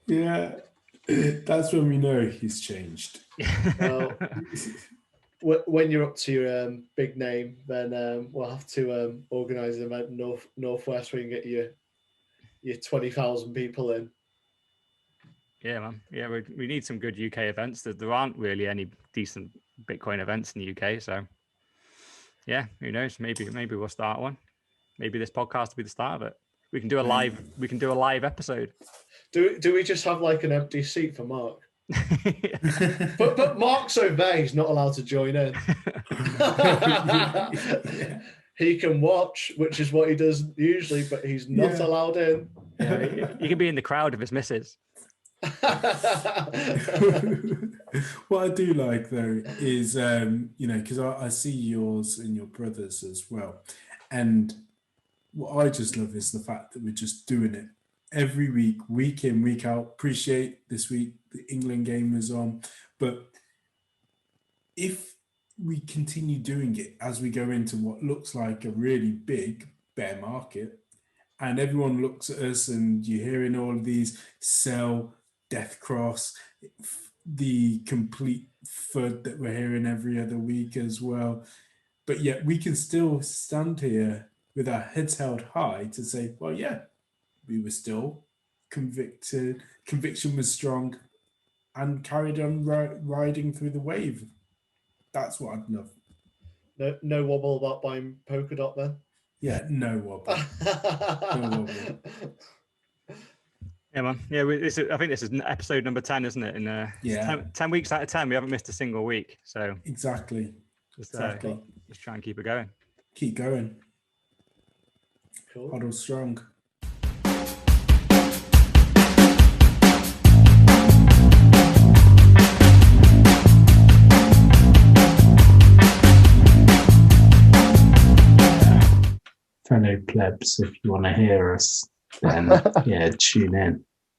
Yeah, that's when we know he's changed. When you're up to your big name, then we'll have to organise an event in Northwest where you can get your 20,000 people in. Yeah, man. Yeah, we need some good UK events. There aren't really any decent Bitcoin events in the UK, so yeah, who knows? Maybe we'll start one. Maybe this podcast will be the start of it. We can do a live episode. Do we just have like an empty seat for Mark? but Mark's over there, he's not allowed to join in. He can watch, which is what he does usually, but he's not allowed in. He can be in the crowd of his missus. What I do like though is because I see yours and your brothers as well, and what I just love is the fact that we're just doing it every week in, week out. Appreciate this week the England game is on, but if we continue doing it as we go into what looks like a really big bear market, and everyone looks at us and you're hearing all of these sell, death cross, the complete FUD that we're hearing every other week as well, but yet we can still stand here with our heads held high to say, well, yeah, we were still convicted, conviction was strong, and carried on riding through the wave. That's what I'd love. No wobble about buying Polkadot then? Yeah, no wobble. No wobble. Yeah, man. Yeah, I think this is episode number 10, isn't it? And 10 weeks out of 10, we haven't missed a single week. So exactly. Let's try and keep it going. Keep going. Cool. Huddle strong. Fellow plebs, if you want to hear us, then tune in.